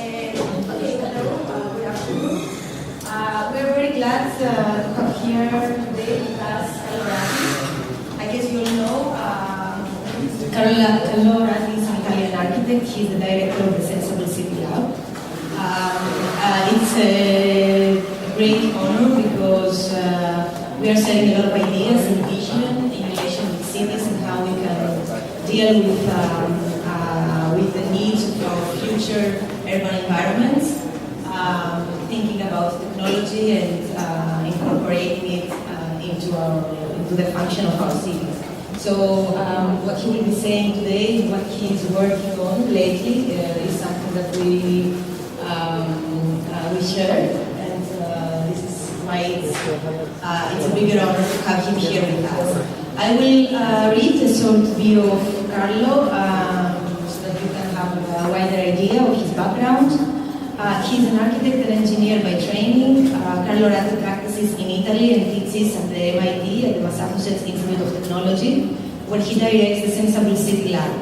Okay, hello, good afternoon. We're very glad to have here today with us Carlo Ratti. I guess you all know Carlo Ratti is an Italian architect. He's the director of the Sensible City Lab. It's a great honor because we are sharing a lot of ideas and vision in relation with cities and how we can deal with the needs of our future urban environments, thinking about technology and incorporating it into the function of our cities. So what he will be saying today, what he's working on lately, is something that we share, and this is why it's a bigger honor to have him here with us. I will read a short bio of Carlo so that you can have a wider idea of his background. He's an architect and engineer by training. Carlo Ratti practices in Italy and teaches at the MIT, at the Massachusetts Institute of Technology, where he directs the Sensible City Lab.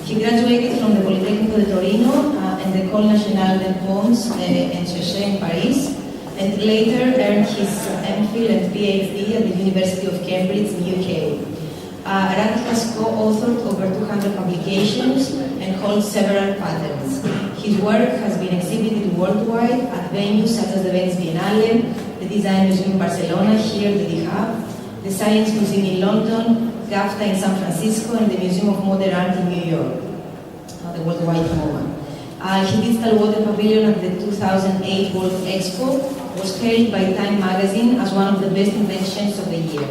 He graduated from the Polytechnico de Torino and the École Nationale des Ponts and Chaussées in Paris, and later earned his MPhil and PhD at the University of Cambridge in the UK. Ratti has co-authored over 200 publications and holds several patents. His work has been exhibited worldwide at venues such as the Venice Biennale, the Design Museum in Barcelona, here the DHub, the Science Museum in London, GAFTA in San Francisco, and the Museum of Modern Art in New York, the worldwide MoMA. His digital water pavilion at the 2008 World Expo was carried by Time magazine as one of the best inventions of the year.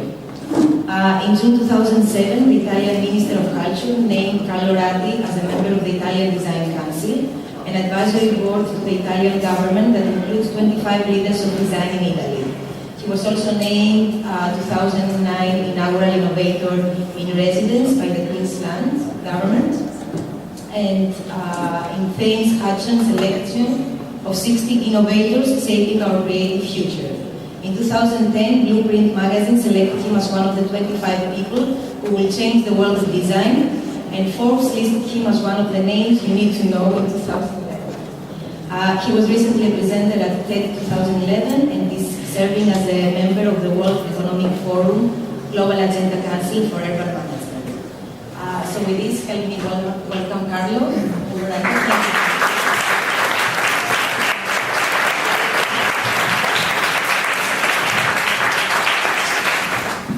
In June 2007, the Italian Minister of Culture named Carlo Ratti as a member of the Italian Design Council, an advisory board to the Italian government that includes 25 leaders of design in Italy. He was also named 2009 Inaugural Innovator in Residence by the Queensland government, and in Thames Hutchins' selection of 60 innovators shaping our creative future. In 2010, Blueprint magazine selected him as one of the 25 people who will change the world of design, and Forbes listed him as one of the names you need to know in 2011. He was recently presented at TED 2011 and is serving as a member of the World Economic Forum Global Agenda Council for Urban Management. So with this, help me welcome Carlo.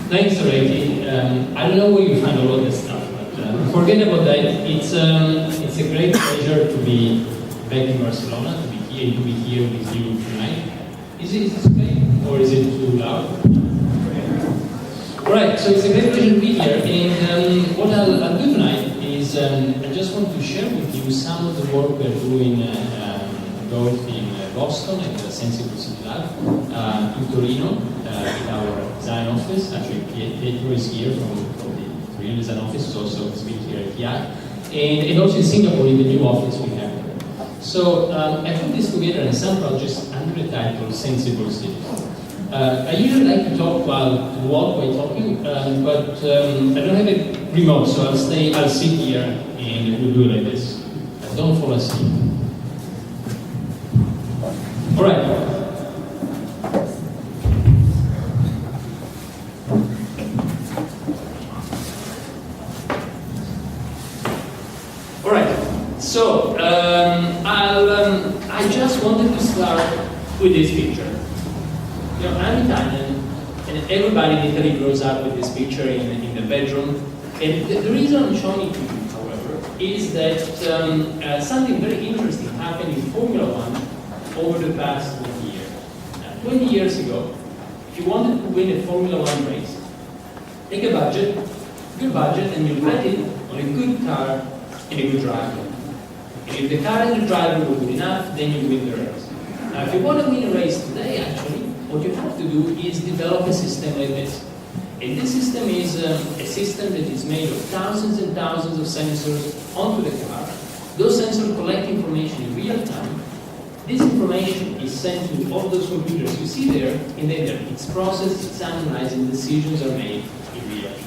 Thanks, Ratti. I don't know where you find all of this stuff, but forget about that. It's a great pleasure to be back in Barcelona, to be here with you tonight. Is it okay, or is it too loud? Alright, so it's a great pleasure to be here, and what I'll do tonight is I just want to share with you some of the work we're doing both in Boston at the Sensible City Lab, in Torino, in our design office. Actually, Pietro is here from the Torino design office, is also been here at Iaac, and also in Singapore in the new office we have. So I put this together in some projects under the title Sensible City. I usually like to talk while talking, but I don't have a remote, so I'll sit here and we'll do it like this. Don't fall asleep. Alright. Alright, so I just wanted to start with this picture. You know, I'm Italian, and everybody in Italy grows up with this picture in the bedroom. And the reason I'm showing it to you, however, is that something very interesting happened in Formula One over the past 20 years. 20 years ago, if you wanted to win a Formula One race, take a good budget, and you bet it on a good car and a good driver. And if the car and the driver were good enough, then you win the race. Now, if you want to win a race today, actually, what you have to do is develop a system like this. And this system is a system that is made of thousands and thousands of sensors onto the car. Those sensors collect information in real time. This information is sent to all those computers you see there, and then it's processed, it's analyzed, and decisions are made in real time.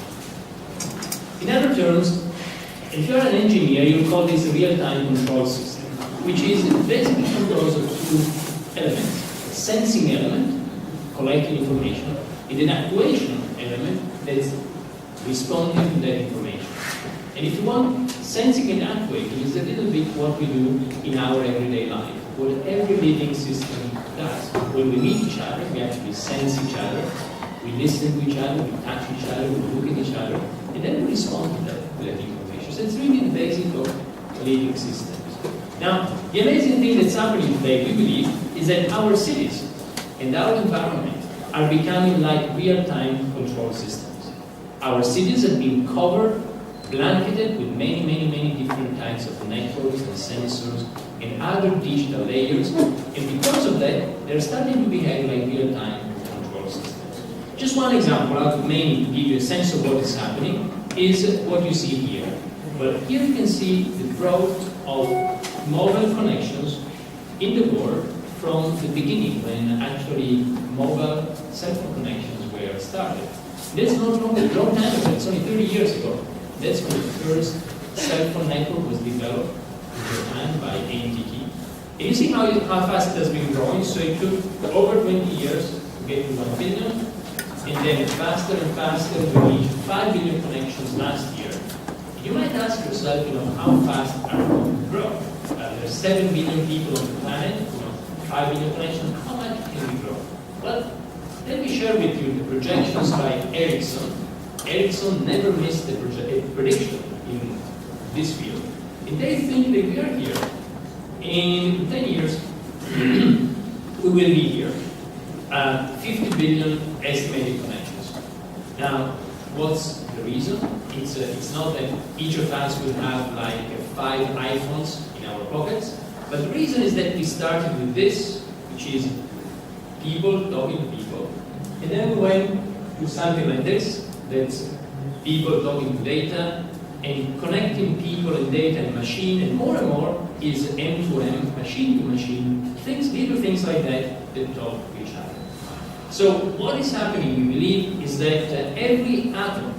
In other terms, if you're an engineer, you call this a real-time control system. which is basically composed of two elements. A sensing element, collecting information, and an actuation element that's responding to that information. And if you want, sensing and actuating is a little bit what we do in our everyday life, what every living system does. When we meet each other, we actually sense each other, we listen to each other, we touch each other, we look at each other, and then we respond to that information. So it's really the basic of living systems. Now, the amazing thing that's happening today, we believe, is that our cities and our environment are becoming like real-time control systems. Our cities have been covered, blanketed with many different types of networks and sensors and other digital layers, and because of that, they're starting to behave like real-time control systems. Just one example out of many to give you a sense of what is happening is what you see here. Well, here you can see the growth of mobile connections in the world from the beginning when actually mobile cell phone connections were started. That's not long time ago, it's only 30 years ago. That's when the first cell phone network was developed in Japan by AT&T. And you see how fast it has been growing. So it took over 20 years to get to 1 billion, and then faster and faster we reached 5 billion connections last year. You might ask yourself, how fast are we going to grow? There are 7 billion people on the planet, 5 billion connections, how much can we grow? Well, let me share with you the projections by Ericsson. Ericsson never missed a prediction in this field. And they think that we are here. In 10 years, we will be here. 50 billion estimated connections. Now, what's the reason? It's not that each of us will have like 5 iPhones in our pockets, but the reason is that we started with this, which is people talking to people, and then we went to something like this, that's people talking to data, and connecting people and data and machine, and more is M2M, machine to machine, little things like that talk to each other. So what is happening, we believe, is that every atom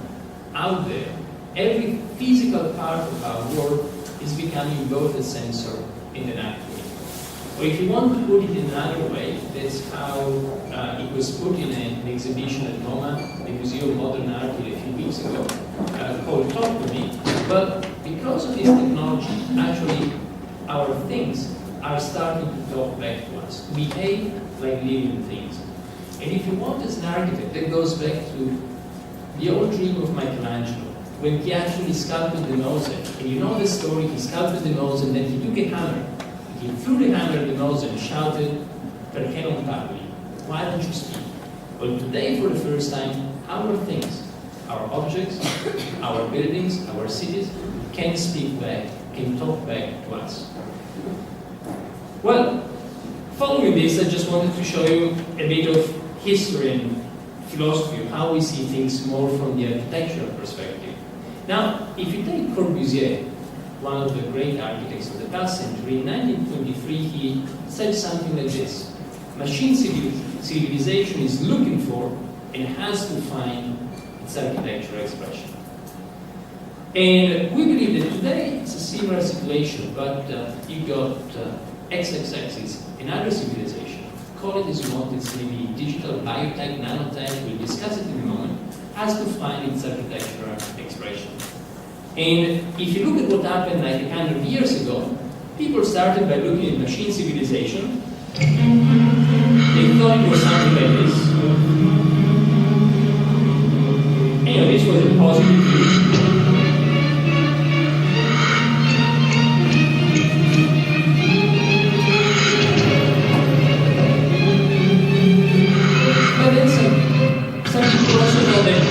out there, every physical part of our world is becoming both a sensor and an actuator. Or if you want to put it in another way, that's how it was put in an exhibition at MoMA, the Museum of Modern Art, a few weeks ago, called Talk to Me. But because of this technology, actually, our things are starting to talk back to us, to behave like living things. And if you want as an architect, that goes back to the old dream of Michelangelo, when he actually sculpted the mosaic. And you know the story, he sculpted the mosaic, and then he took a hammer, he threw the hammer at the mosaic and shouted, "Perché non parli?" Why don't you speak? Well, today, for the first time, our things, our objects, our buildings, our cities, can speak back, can talk back to us. Well, following this, I just wanted to show you a bit of history and philosophy of how we see things more from the architectural perspective. Now, if you take Corbusier, one of the great architects of the past century, in 1923 he said something like this: machine civilization is looking for and has to find its architectural expression. And we believe that today it's a similar situation, but you got XXX, another civilization. Call it as you want, it's maybe digital, biotech, nanotech, we'll discuss it in a moment, has to find its architectural expression. And if you look at what happened like 100 years ago, people started by looking at machine civilization. They thought it was something like this. Anyway, this was a positive view. But then some people also know that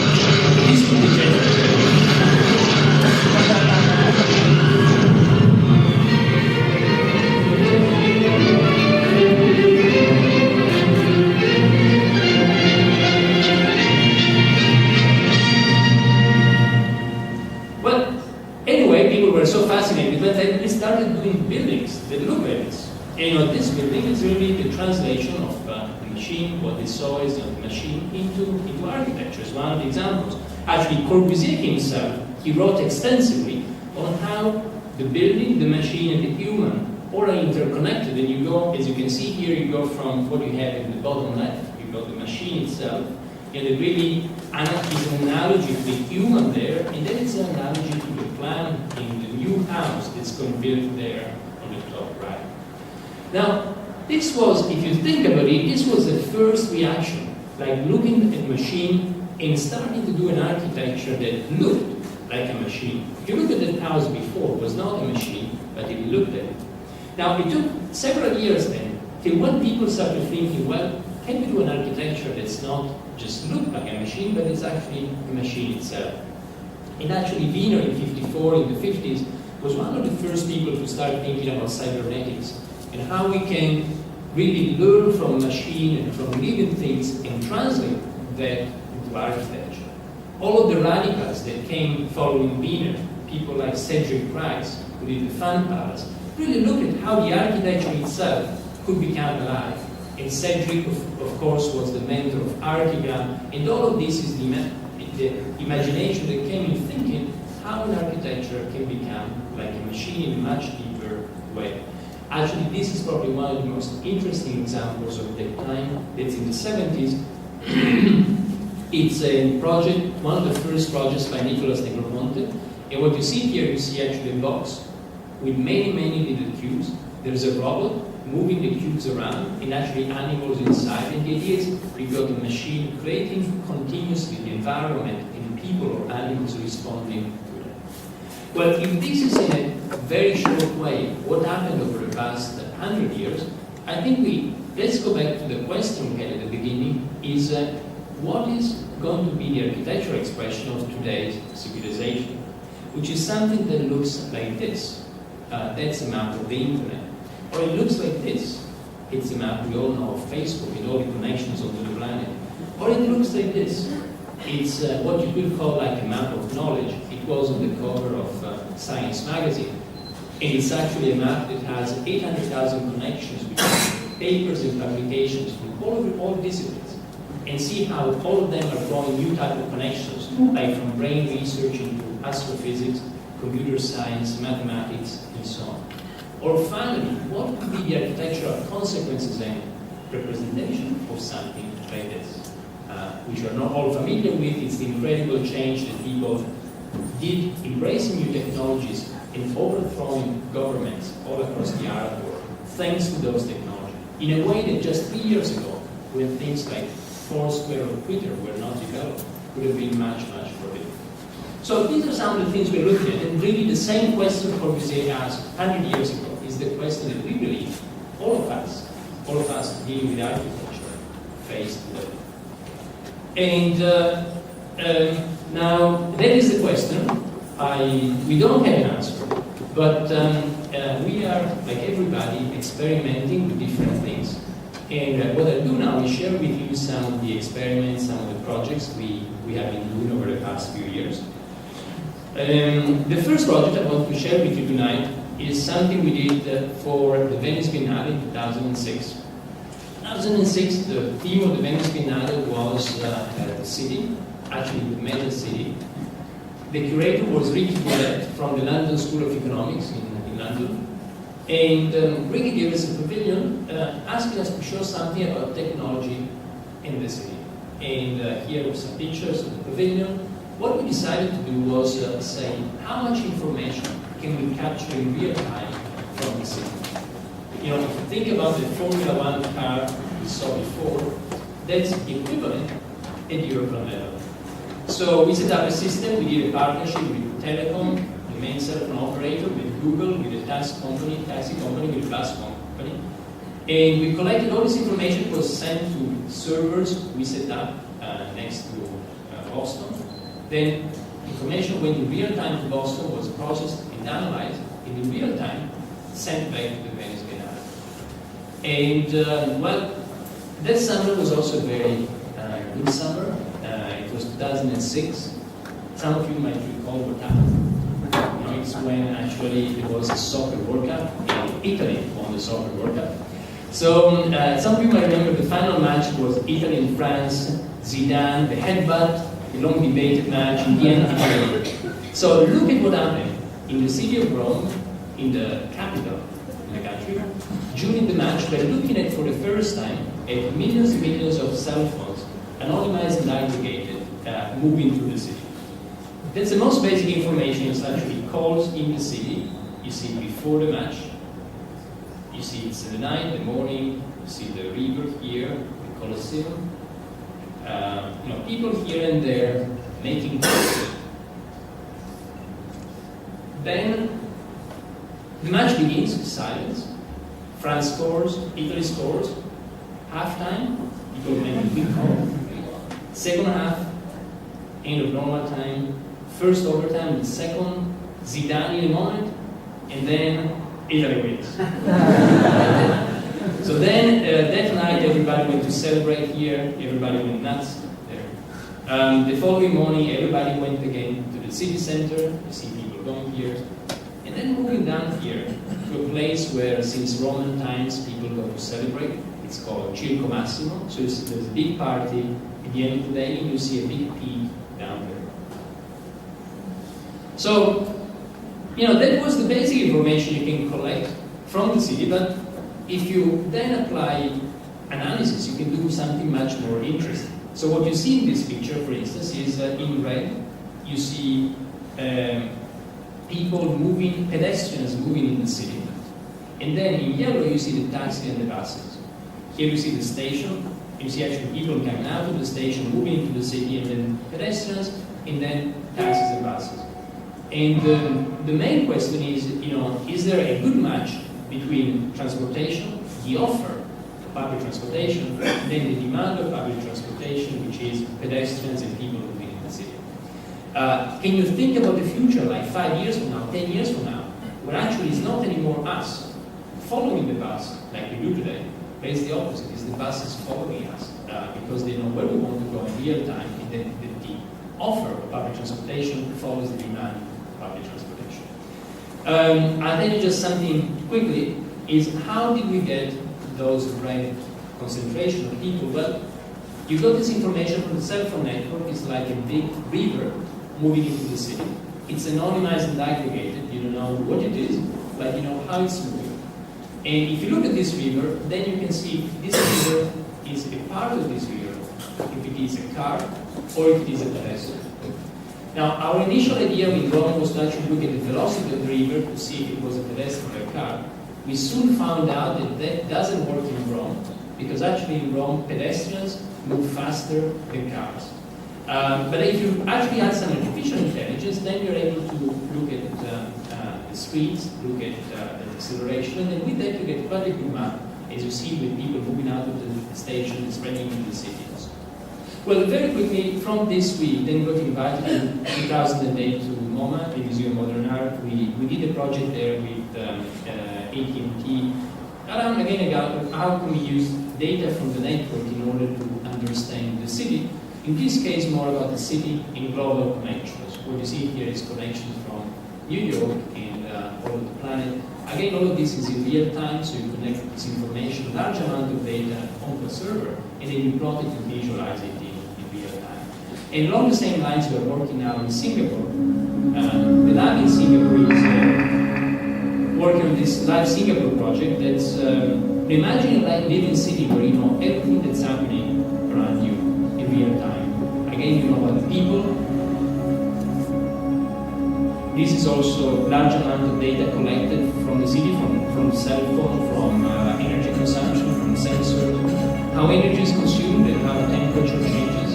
this could be generated. Were so fascinated that they started doing buildings that look like this. And this building is really the translation of the machine, what they saw is the machine into architecture. It's one of the examples. Actually, Corbusier himself, he wrote extensively on how the building, the machine, and the human all are interconnected, and you go, as you can see here, you go from what you have in the bottom left, you got the machine itself, and it really is an analogy to the human there, and then it's an analogy to the plan in the new house that's going to be built there on the top right. Now, this was, if you think about it, this was the first reaction, like looking at the machine and starting to do an architecture that looked like a machine. If you look at that house before, it was not a machine, but it looked at it. Now, it took several years then till when people started thinking, well, can we do an architecture that's not just look like a machine, but it's actually a machine itself? And actually, Wiener in '54, in the 50s, was one of the first people to start thinking about cybernetics and how we can really learn from a machine and from living things and translate that into architecture. All of the radicals that came following Wiener, people like Cedric Price, who did the Fan Palace, really looked at how the architecture itself could become alive. And Cedric, of course, was the mentor of Archigram, and all of this is the imagination that came in thinking how an architecture can become like a machine in a much deeper way. Actually, this is probably one of the most interesting examples of that time. It's in the 70s. It's a project, one of the first projects by Nicolas Negroponte. And what you see here, you see actually a box with many, many little cubes. There's a robot moving the cubes around, and actually animals inside. And the idea is we've got a machine creating continuously the environment and people or animals responding to that. Well, if this is in a very short way what happened over the past 100 years, I think let's go back to the question we had at the beginning, is what is going to be the architectural expression of today's civilization, which is something that looks like this. That's a map of the internet. Or it looks like this. It's a map we all know of Facebook and all the connections onto the planet. Or it looks like this. It's what you could call like a map of knowledge. It was on the cover of Science magazine. And it's actually a map that has 800,000 connections between papers and publications from all disciplines. And see how all of them are drawing new type of connections, like from brain research into astrophysics, computer science, mathematics, and so on. Or finally, what would be the architectural consequences and representation of something like this, which we are not all familiar with? It's the incredible change that people did embracing new technologies and overthrowing governments all across the Arab world, thanks to those technologies. In a way that just 3 years ago, when things like Foursquare or Twitter were not developed, would have been much, much forbidden. So these are some of the things we're looking at, and really the same question Corbusier asked 100 years ago is the question that we believe all of us dealing with architecture face today. And now that is the question. We don't have an answer, but we are, like everybody, experimenting with different things. And what I'll do now is share with you some of the experiments, some of the projects we have been doing over the past few years. The first project I want to share with you tonight is something we did for the Venice Biennale in 2006. 2006, the theme of the Venice Biennale was the city, actually the meta city. The curator was Ricky Boulette from the London School of Economics in London. And Ricky gave us a pavilion asking us to show something about technology in the city. And here are some pictures of the pavilion. What we decided to do was say how much information can we capture in real time from the city. You know, if you think about the Formula One car we saw before, that's equivalent at European level. So we set up a system, we did a partnership with Telecom, the main cell phone operator, with Google, with the taxi company, with the bus company. And we collected all this information. It was sent to servers we set up next to Boston. Then information went in real time to Boston, was processed and analyzed, and in real time sent back to the Venice Biennale. And well, that summer was also a very good summer. It was 2006. Some of you might recall what happened. You know, it's when actually there was a soccer World Cup, and Italy won the soccer World Cup. So some of you might remember the final match was Italy and France, Zidane, the headbutt, the long debated match, in the end. So look at what happened in the city of Rome, in the capital. in the country, during the match, we're looking at, for the first time, at millions and millions of cell phones, anonymized and aggregated, moving through the city. That's the most basic information. It's actually calls in the city. You see it before the match. You see it's in the night, the morning. You see the river here, the Colosseum. People here and there making calls. Then the match begins, silence. France scores, Italy scores. Halftime, people make a big call. Second half, end of normal time. First overtime, the second, Zidane in a moment, and then Italy wins. So then, that night, everybody went to celebrate here, everybody went nuts there. The following morning, everybody went again to the city center, you see people going here, and then moving down here to a place where, since Roman times, people go to celebrate. It's called Circo Massimo, so there's a big party at the end of the day, and you see a big peak down there. So, that was the basic information you can collect from the city, but if you then apply analysis, you can do something much more interesting. So what you see in this picture, for instance, is in red, you see pedestrians moving in the city. And then in yellow, you see the taxi and the buses. Here you see the station. You see actually people coming out of the station, moving into the city, and then pedestrians, and then taxis and buses. And the main question is there a good match between transportation, the offer of public transportation, and then the demand of public transportation, which is pedestrians and people moving in the city? Can you think about the future, like 5 years from now, 10 years from now, where actually it's not anymore us following the bus like we do today, but it's the opposite, it's the bus is following us because they know where we want to go in real time, and then the offer of public transportation follows the demand of public transportation. I'll tell you just something quickly, is how did we get those great concentration of people? Well, you got this information from the cell phone network. It's like a big river moving into the city. It's anonymized and aggregated. You don't know what it is, but you know how it's moving. And if you look at this river, then you can see if this river is a part of this river, if it is a car, or if it is a pedestrian. Now, our initial idea in Rome was to actually look at the velocity of the river to see if it was a pedestrian or a car. We soon found out that that doesn't work in Rome, because actually in Rome, pedestrians move faster than cars. But if you actually add some artificial intelligence, then you're able to look at the streets, look at the acceleration, and then with that you get quite a good map, as you see with people moving out of the station and spreading into the cities. Well, very quickly, from this we then got invited in 2008 to MoMA, the Museum of Modern Art. We did a project there with AT&T around, again, about how can we use data from the network in order to understand the city. In this case, more about the city in global connections. What you see here is connections from New York and all of the planet. Again, all of this is in real time, so you connect this information, large amount of data onto a server, and then you plot it and visualize it in real time. And along the same lines, we are working now in Singapore. The lab in Singapore is working on this Live Singapore project that's imagine a living city where you know everything that's happening around you in real time. Again, you know about the people. This is also large amount of data collected from the city, from cell phone, from energy consumption, from sensors, how energy is consumed and how temperature changes.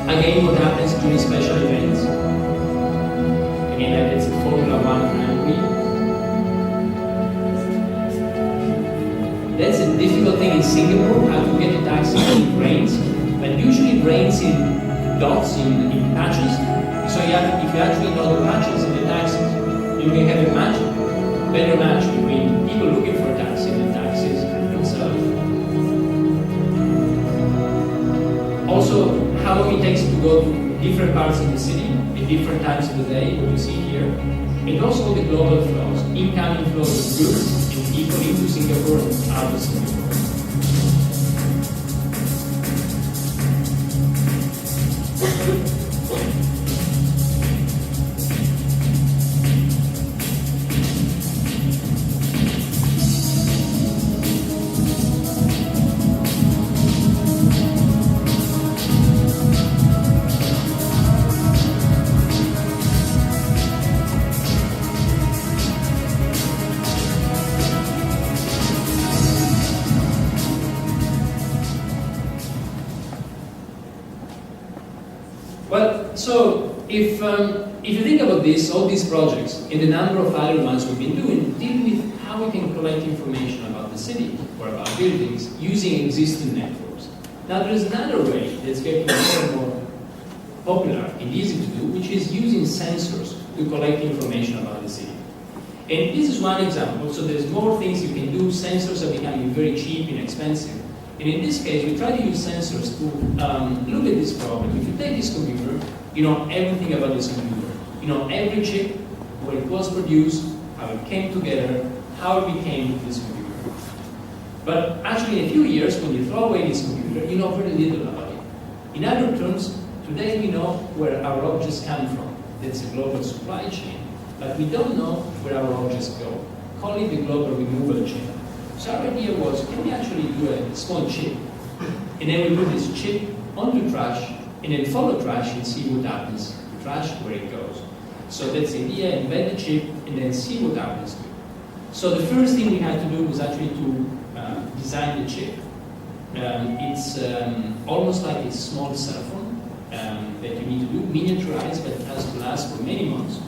Again, what happens during special events. Again, like it's a Formula 1 Grand Prix. That's a difficult thing in Singapore, how to get a taxi when it rains. But usually it rains in dots, in patches. So if you actually know the patches in the taxis, you can have a better match between people looking for a taxi and the taxis themselves. Also, how long it takes to go to different parts of the city at different times of the day, what you see here. And also the global flows, incoming flows of goods and people into Singapore and out of Singapore. Well, so if you think about this, all these projects, and the number of other ones we've been doing, deal with how we can collect information about the city or about buildings using existing networks. Now, there is another way that's getting more and more popular and easy to do, which is using sensors to collect information about the city. And this is one example. So there's more things you can do. Sensors are becoming very cheap and expensive. And in this case, we try to use sensors to look at this problem. If you take this computer, you know everything about this computer. You know every chip, where it was produced, how it came together, how it became this computer. But actually, in a few years, when you throw away this computer, you know very little about it. In other terms, today we know where our objects come from. That's a global supply chain. But we don't know where our objects go. Call it the global removal chain. So our idea was, can we actually do a small chip? And then we put this chip onto trash, and then follow trash and see what happens to trash, where it goes. So that's the idea, embed the chip, and then see what happens to it. So the first thing we had to do was actually to design the chip. It's almost like a small cell phone that you need to do, miniaturized, but it has to last for many months.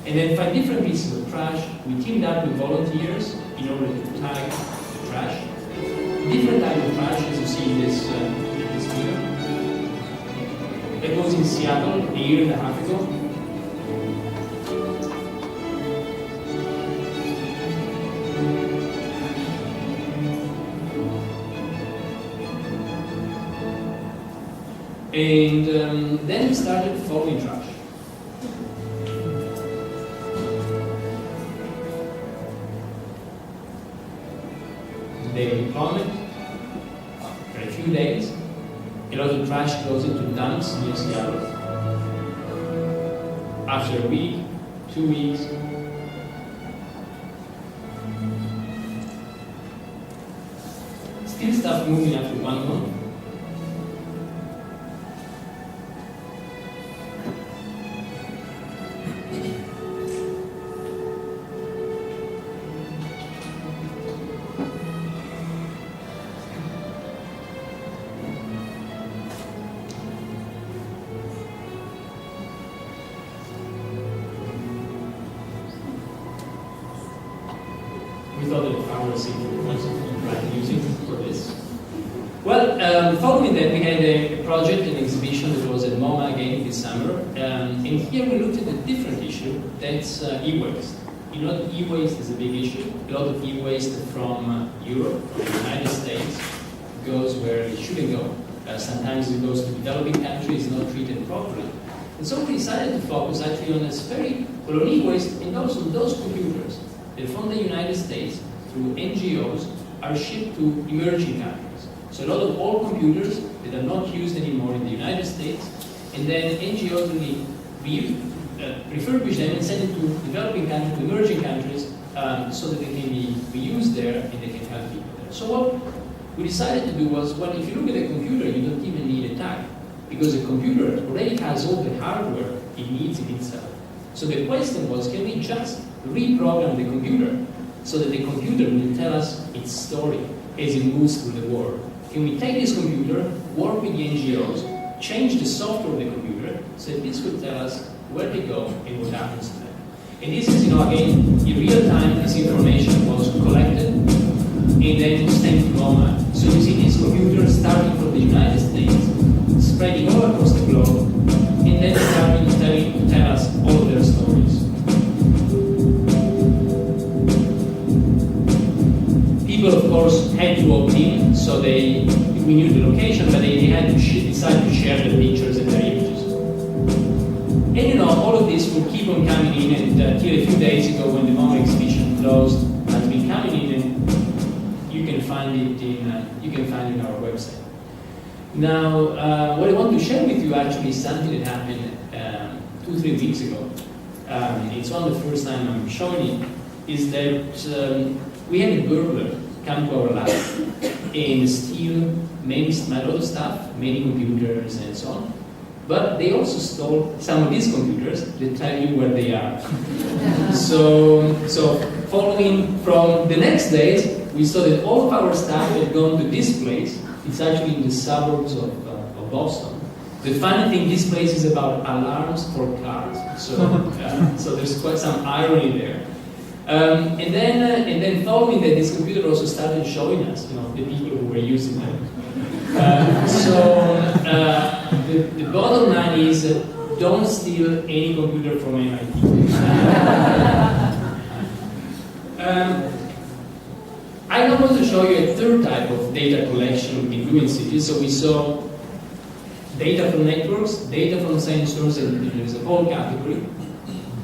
And then find different pieces of trash. We teamed up with volunteers in order to tag the trash. Different type of trash, as you see in this video. That was in Seattle a year and a half ago. And then we started following trash. Daily deployment for a few days. A lot of trash goes into dumps near Seattle. After a week, 2 weeks, still stuff moving after 1 month. We thought that the farmers would use it for this. Well, following that, we had a project, an exhibition that was at MoMA again this summer. And here we looked at a different issue, that's e-waste. You know that e-waste is a big issue. A lot of e-waste from Europe, from the United States, goes where it shouldn't go. Sometimes it goes to developing countries, not treated properly. And so we decided to focus actually on this on e-waste and also those computers that from the United States, through NGOs, are shipped to emerging countries. So a lot of old computers that are not used anymore in the United States, and then NGOs really refurbish them and send it to developing countries, to emerging countries, so that they can be reused there and they can help people there. So what we decided to do was, well, if you look at a computer, you don't even need a tag, because a computer already has all the hardware it needs in itself. So the question was, can we just reprogram the computer so that the computer will tell us its story as it moves through the world? Can we take this computer, work with the NGOs, change the software of the computer so that this will tell us where they go and what happens to them? And this is, again, in real time, this information was collected and then sent to MoMA. So you see this computer starting from the United States, spreading all across the globe, and then starting to tell us all of their stories. People, of course, had to opt in, so we knew the location, but they had to decide to share their pictures and their images. And all of this will keep on coming in, and until a few days ago when the MoMA exhibition closed, has been coming in, and you can find it in our website. Now, what I want to share with you actually is something that happened 2-3 weeks ago. It's one of the first time I'm showing it, is that we had a burglar come to our lab and steal a lot of stuff, many computers and so on. But they also stole some of these computers that tell you where they are. So following from the next days, we saw that all of our stuff had gone to this place. It's actually in the suburbs of Boston. The funny thing, this place is about alarms for cars, so there's quite some irony there. And then following that, this computer also started showing us, the people who were using them. The bottom line is, don't steal any computer from MIT. I now want to show you a third type of data collection we can do in cities. So we saw data from networks, data from sensors, and there's a whole category.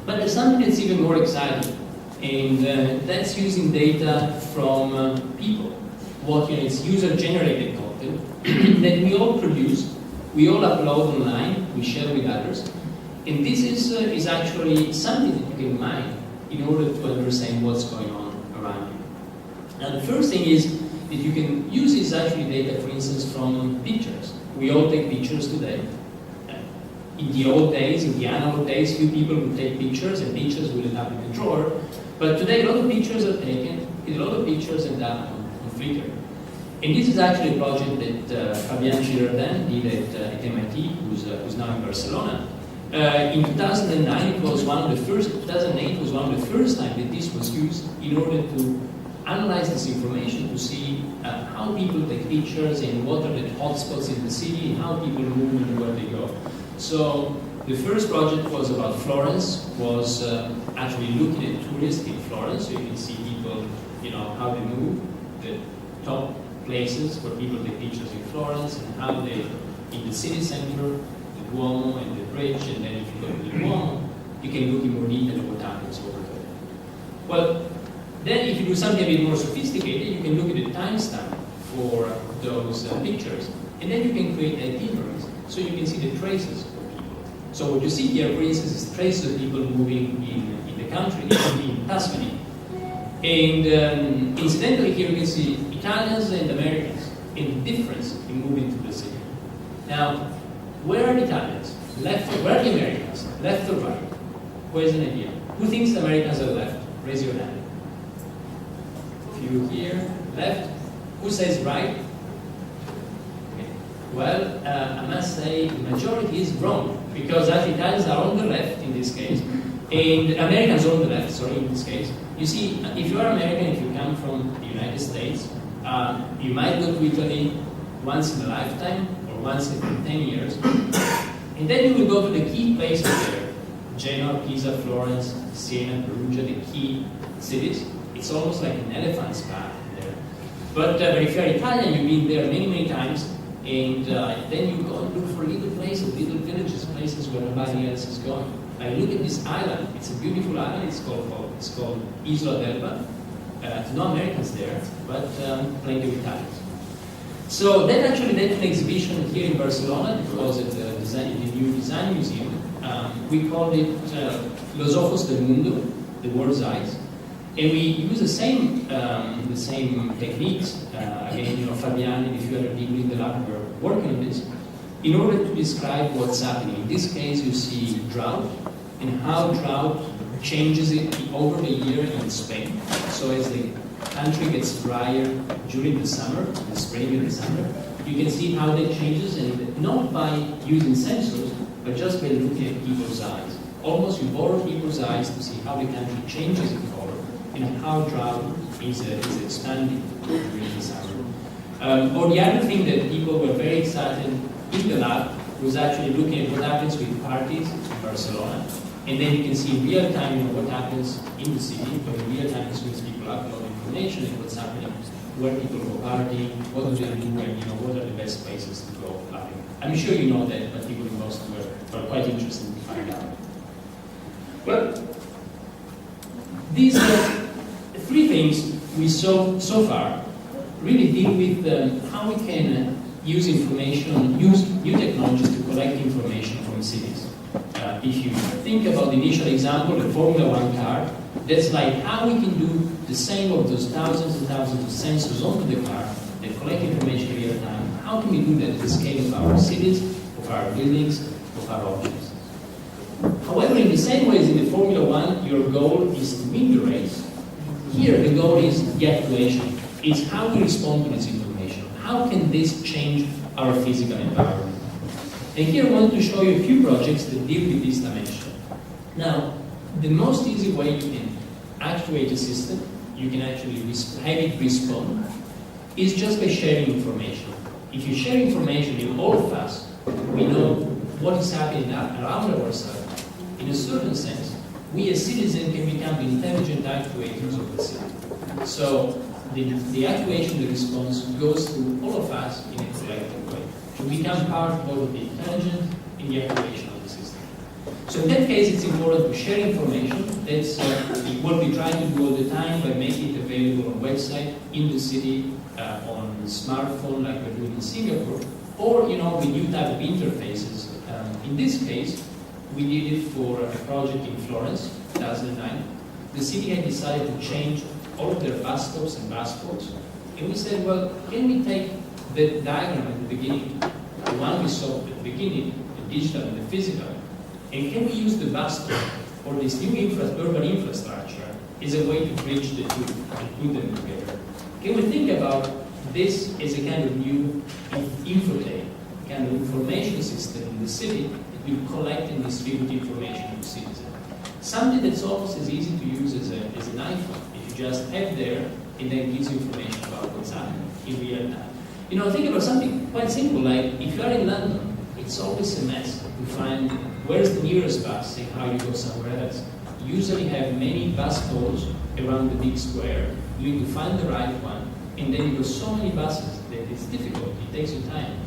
But there's something that's even more exciting, and that's using data from people. It's user-generated content that we all produce, we all upload online, we share with others, and this is actually something that you can mine in order to understand what's going on around you. Now the first thing is that you can use is actually data, for instance, from pictures. We all take pictures today. In the old days, in the analog days, few people would take pictures, and pictures would end up in the drawer. But today, a lot of pictures are taken, and a lot of pictures end up on Flickr. And this is actually a project that Fabian Girardin did at MIT, who's now in Barcelona. In 2009, it was one of the first. 2008 was one of the first time that this was used in order to analyze this information to see how people take pictures and what are the hotspots in the city and how people move and where they go. So the first project was about Florence, was actually looking at tourists in Florence, so you can see people, how they move, the top places where people take pictures in Florence, and how they, in the city center, the Duomo and the bridge, and then if you go to the Duomo, you can look in more detail at what happens over there. Well, then if you do something a bit more sophisticated, you can look at the timestamp for those pictures, and then you can create itineraries, so you can see the traces of people. So what you see here, for instance, is traces of people moving in the country, in Tuscany. And incidentally, here you can see Italians and Americans, and the difference in moving to the city. Now, where are the Italians? Left, where are the Americans? Left or right? Where's an idea? Who thinks the Americans are left? Raise your hand. Few here, left. Who says right? Okay. Well, I must say the majority is wrong, because actually Italians are on the left in this case, and Americans are on the left, sorry, in this case. You see, if you are American, if you come from the United States, you might go to Italy once in a lifetime, or once in 10 years, and then you will go to the key places there, Genoa, Pisa, Florence, Siena, Perugia, the key cities. It's almost like an elephant's path there. But if you're Italian, you've been there many, many times, and then you go and look for little places, little villages, places where nobody else is going. I look at this island. It's a beautiful island. It's called Isola d'Elba. No Americans there, but plenty of Italians. So that actually led to an exhibition here in Barcelona. It was at the new Design Museum. We called it Los Ojos del Mundo, the world's eyes. And we use the same techniques. Again, Fabian and a few other people in the lab were working on this in order to describe what's happening. In this case, you see drought and how drought changes it over the year in Spain. So as the country gets drier during the summer, the spring and the summer, you can see how that changes, and not by using sensors, but just by looking at people's eyes. Almost you borrow people's eyes to see how the country changes in color and how drought is expanding during the summer. Or the other thing that people were very excited in the lab was actually looking at what happens with parties in Barcelona. And then you can see in real time what happens in the city, but in real time as soon as people upload information and what's happening, where people go partying, what do they do, and what are the best places to go clubbing. I'm sure you know that, but people in Boston were quite interested to find out. Well, these three things we saw so far really deal with how we can use information, use new technologies to collect information from cities. If you think about the initial example, the Formula One car, that's like how we can do the same of those thousands and thousands of sensors onto the car that collect information in real time. How can we do that at the scale of our cities, of our buildings, of our objects? However, in the same way as in the Formula One, your goal is to win the race. Here, the goal is the actuation. It's how we respond to this information. How can this change our physical environment? And here I want to show you a few projects that deal with this dimension. Now, the most easy way you can actuate a system, you can actually have it respond, is just by sharing information. If you share information, in all of us, we know what is happening around ourselves. In a certain sense, we as citizens can become the intelligent actuators of the city. So the actuation, the response, goes through all of us in a collective way. We become part both of the intelligence and the actuation of the system. So in that case, it's important to share information. That's what we try to do all the time by making it available on website, in the city, on smartphone, like we're doing in Singapore, or with new type of interfaces. In this case, we did it for a project in Florence, 2009. The city had decided to change all of their bus stops and bus ports. And we said, well, can we take the diagram at the beginning, the one we saw at the beginning, the digital and the physical, and can we use the bus stop or this new urban infrastructure as a way to bridge the two and put them together? Can we think about this as a kind of new infotainment, kind of information system in the city that will collect and distribute information to citizens? Something that's almost as easy to use as an iPhone. If you just have there, and then gives you information about what's happening in real time. Think about something quite simple, like if you are in London, it's always a mess to find where's the nearest bus and how you go somewhere else. You usually have many bus stalls around the big square. You need to find the right one, and then you go so many buses that it's difficult, it takes you time.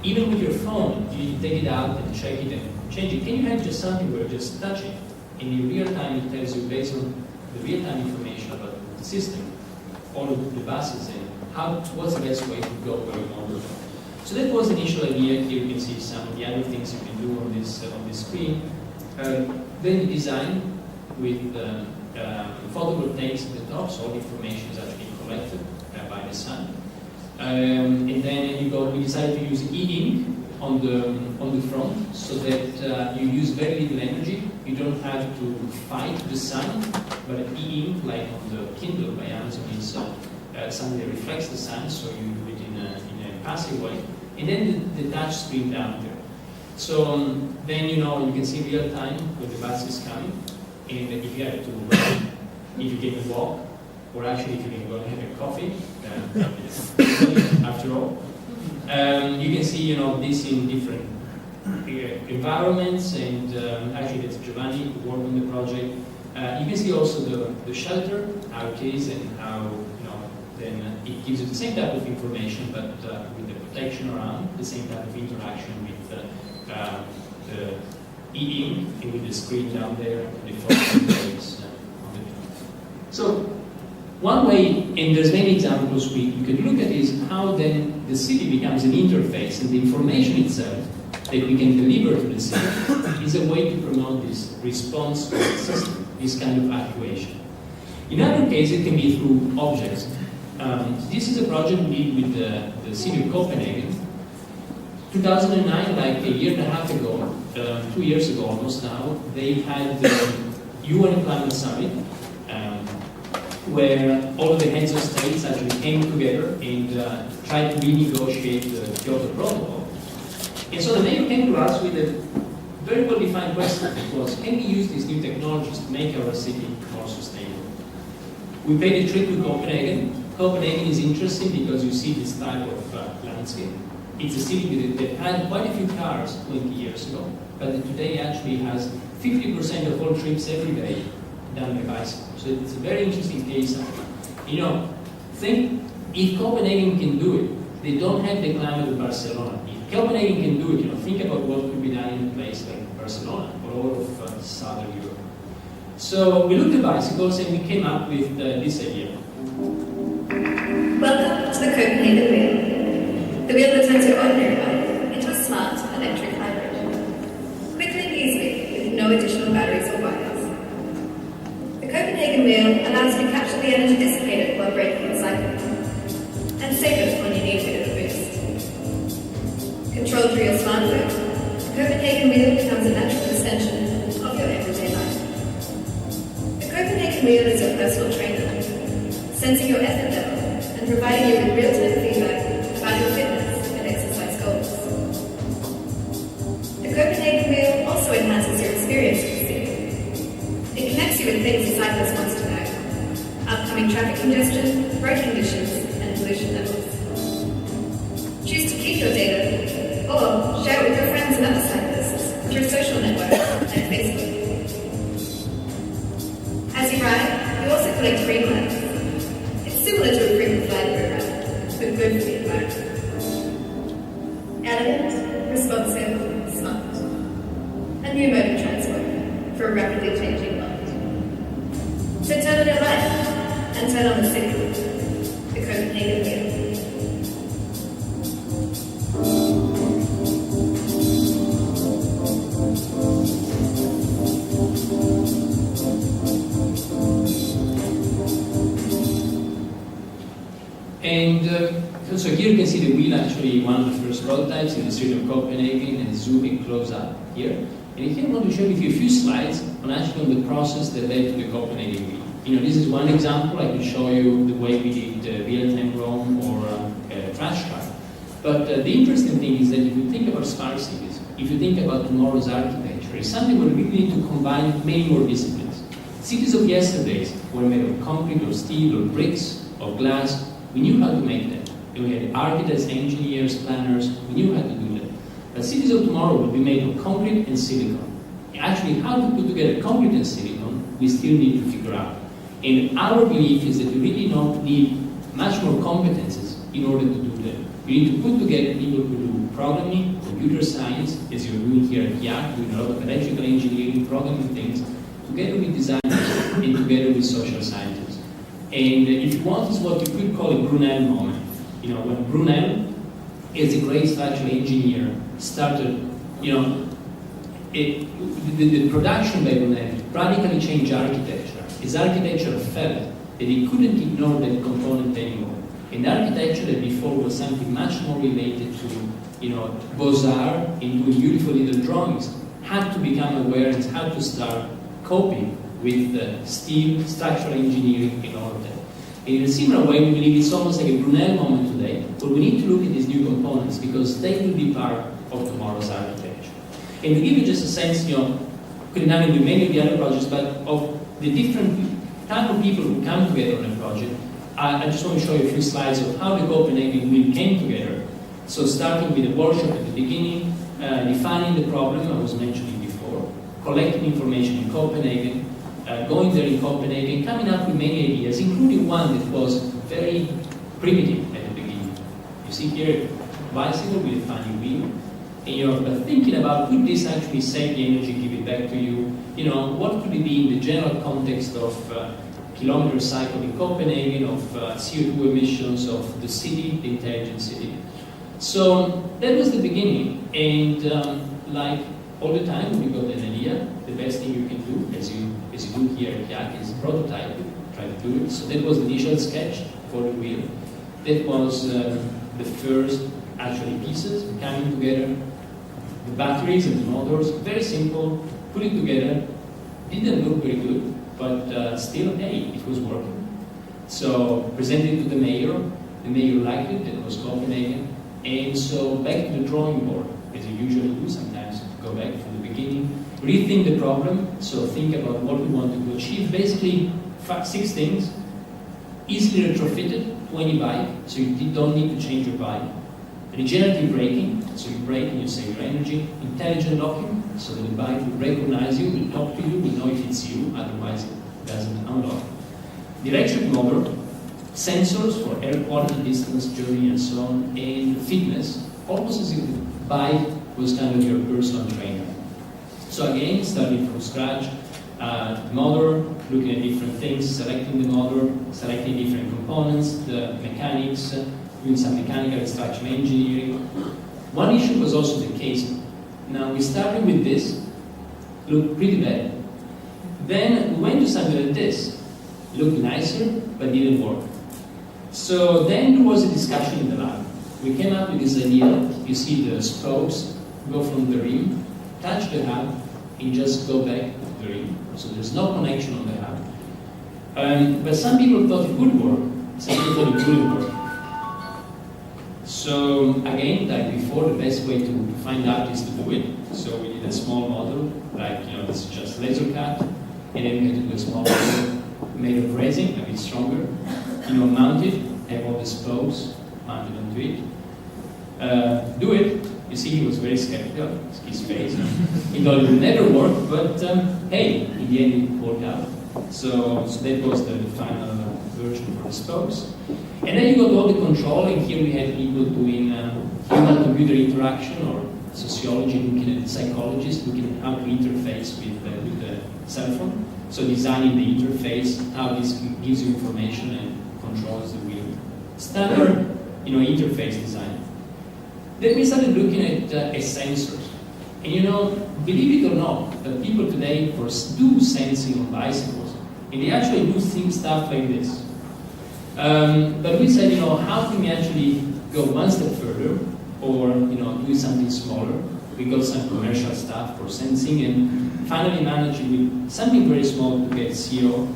Even with your phone, you need to take it out and check it and change it. Can you have just something where you just touch it, and in real time it tells you based on the real-time information about the system, all of the buses, and what's the best way to go where you want to go. So that was the initial idea. Here you can see some of the other things you can do on this screen. Then the design with photovoltaics at the top, so all the information is actually collected by the sun. And then we decided to use e-ink on the front, so that you use very little energy. You don't have to fight the sun, but e-ink, like on the Kindle by Amazon, is something that reflects the sun, so you do it in a passive way. And then the touch screen down there. So then you can see real time when the bus is coming, and if you have to run, if you can walk, or actually if you can go and have a coffee, after all. You can see this in different environments, and actually that's Giovanni who worked on the project. You can see also the shelter, how it is, and how then it gives you the same type of information, but with the protection around, the same type of interaction with the e-ink and with the screen down there, the photos on the top. So one way, and there's many examples you could look at, is how then the city becomes an interface, and the information itself that we can deliver to the city is a way to promote this response to the system, this kind of actuation. In other cases, it can be through objects. This is a project we did with the city of Copenhagen. 2009, like a year and a half ago, 2 years ago almost now, they had the UN Climate Summit, where all of the heads of states actually came together and tried to renegotiate the Kyoto Protocol. And so the mayor came to us with a very well-defined question, which was, can we use these new technologies to make our city more sustainable? We paid a trip to Copenhagen. Copenhagen is interesting because you see this type of landscape. It's a city that had quite a few cars 20 years ago, but that today actually has 50% of all trips every day done by bicycle. So it's a very interesting case. Think if Copenhagen can do it, they don't have the climate of Barcelona. If Copenhagen can do it, think about what could be done in a place like Barcelona or all of Southern Europe. So we looked at bicycles and we came up with this idea. Welcome to the Copenhagen Wheel. The wheel that turns your ordinary bike into a smart electric hybrid. Quickly and easily, with no additional batteries or wires. The Copenhagen Wheel allows you to capture the energy dissipated while braking and cycling, and save it when you need a bit of a boost. Controlled through your smartphone, the Copenhagen Wheel becomes a natural extension of your everyday life. The Copenhagen Wheel is your personal trainer, sensing your effort level and providing you with real-time feedback about your fitness and exercise goals. Elegant, responsive, smart. A new mode of transport for a rapidly changing world. So turn on your light and turn on the city, the Copenhagen wheel. And so here you can see the wheel, actually one of the first prototypes in the street of Copenhagen, and zooming close up here. And here I want to share with you a few slides on actually on the process that led to the Copenhagen wheel. You know, this is one example. I can show you the way we did real-time Rome or trash car. But the interesting thing is that if you think about smart cities, if you think about tomorrow's architecture, it's something where we really need to combine many more disciplines. Cities of yesterdays were made of concrete or steel or bricks or glass. We knew how to make them. And we had architects, engineers, planners. We knew how to do that. But cities of tomorrow will be made of concrete and silicon. Actually, how to put together concrete and silicon, we still need to figure out. And our belief is that you really don't need much more competences in order to do that. You need to put together people who do programming, computer science, as you're doing here at Iaac, doing a lot of electrical engineering, programming things, together with designers and together with social scientists. And if you want, it's what you could call a Brunel moment. You know, when Brunel, as a great structural engineer, started, you know, the production by Brunel radically changed architecture. His architecture felt that he couldn't ignore that component anymore. And architecture that before was something much more related to, you know, Beaux-Arts and doing beautiful little drawings, had to become aware and had to start coping with steel, structural engineering, and all of that. And in a similar way, we believe it's almost like a Brunel moment today, where we need to look at these new components because they will be part of tomorrow's architecture. And to give you just a sense, you know, couldn't have with many of the other projects, but of the different type of people who come together on a project, I just want to show you a few slides of how the Copenhagen wheel came together. So starting with a workshop at the beginning, defining the problem I was mentioning before, collecting information in Copenhagen, going there in Copenhagen, coming up with many ideas, including one that was very primitive at the beginning. You see here, bicycle with a funny wheel, and you're thinking about, could this actually save the energy, give it back to you? You know, what could it be in the general context of kilometer cycle in Copenhagen, of CO2 emissions, of the city, the intelligent city. So that was the beginning, and like all the time when you got an idea, the best thing you can do, as you do here at Iaac, is prototype it, try to do it. So that was the initial sketch for the wheel. That was the first actually pieces coming together, the batteries and the motors, very simple, put it together, didn't look very good, but still, hey, it was working. So presented to the mayor liked it, that was Copenhagen, and so back to the drawing board, as you usually do sometimes, go back from the beginning, rethink the problem, so think about what we want to achieve, basically 6 things, easily retrofitted to any bike, so you don't need to change your bike, regenerative braking, so you brake and you save your energy, intelligent locking, so that the bike will recognize you, will talk to you, will know if it's you, otherwise it doesn't unlock. The electric motor, sensors for air quality, distance, journey, and so on, and fitness, almost as if the bike was kind of your personal trainer. So again, starting from scratch, motor, looking at different things, selecting the motor, selecting different components, the mechanics, doing some mechanical and structural engineering. One issue was also the casing. Now we started with this, looked pretty bad. Then we went to something like this, looked nicer, but didn't work. So then there was a discussion in the lab. We came up with this idea, you see the spokes go from the rim, touch the hub, and just go back to the rim. So there's no connection on the hub. But some people thought it would work, some people thought it wouldn't work. So again, like before, the best way to find out is to do it. So we did a small model, like, you know, this is just laser cut, and then we had to do a small model made of resin, a bit stronger, you know, mounted, have all the spokes mounted onto it. Do it. You see, he was very skeptical, his face. He thought it would never work, but hey, in the end it worked out. So that was the final version for the spokes. And then you got all the control, and here we had people doing human-computer interaction, or sociology looking at psychologists, looking at how to interface with the cell phone. So designing the interface, how this gives you information and controls the wheel. Standard, interface design. Then we started looking at sensors. And believe it or not, people today do sensing on bicycles, and they actually do stuff like this. But we said, how can we actually go one step further, or do something smaller? We got some commercial stuff for sensing, and finally managed with something very small to get CO,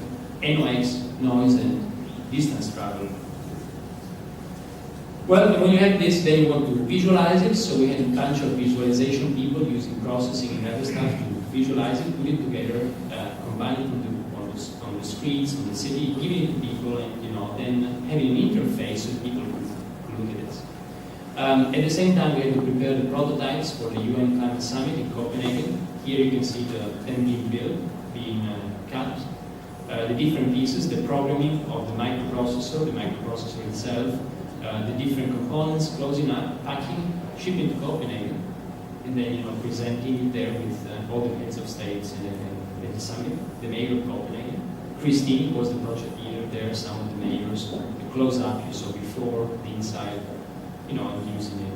NOx, noise, and distance travel. Well, when you have this, then you want to visualize it. So we had a bunch of visualization people using processing and other stuff to visualize it, put it together, combine it on the streets, on the city, giving it to people, and then having an interface so people could look at it. At the same time, we had to prepare the prototypes for the UN Climate Summit in Copenhagen. Here you can see the 10-beam build being cut. The different pieces, the programming of the microprocessor itself, the different components, closing up, packing, shipping to Copenhagen, and then presenting it there with all the heads of states and the summit, the mayor of Copenhagen. Christine was the project leader there, some of the mayors, the close-up you saw before, the inside, using it.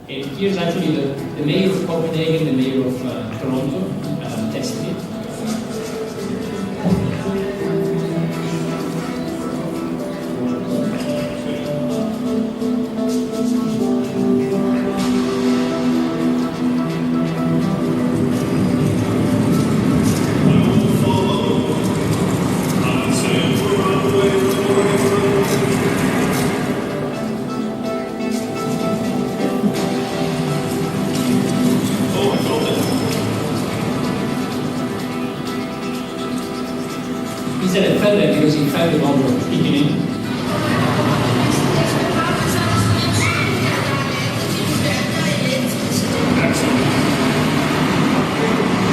And here's actually the mayor of Copenhagen, the mayor of Toronto, testing it. He said it felt that because he felt the ball were kicking in. Excellent.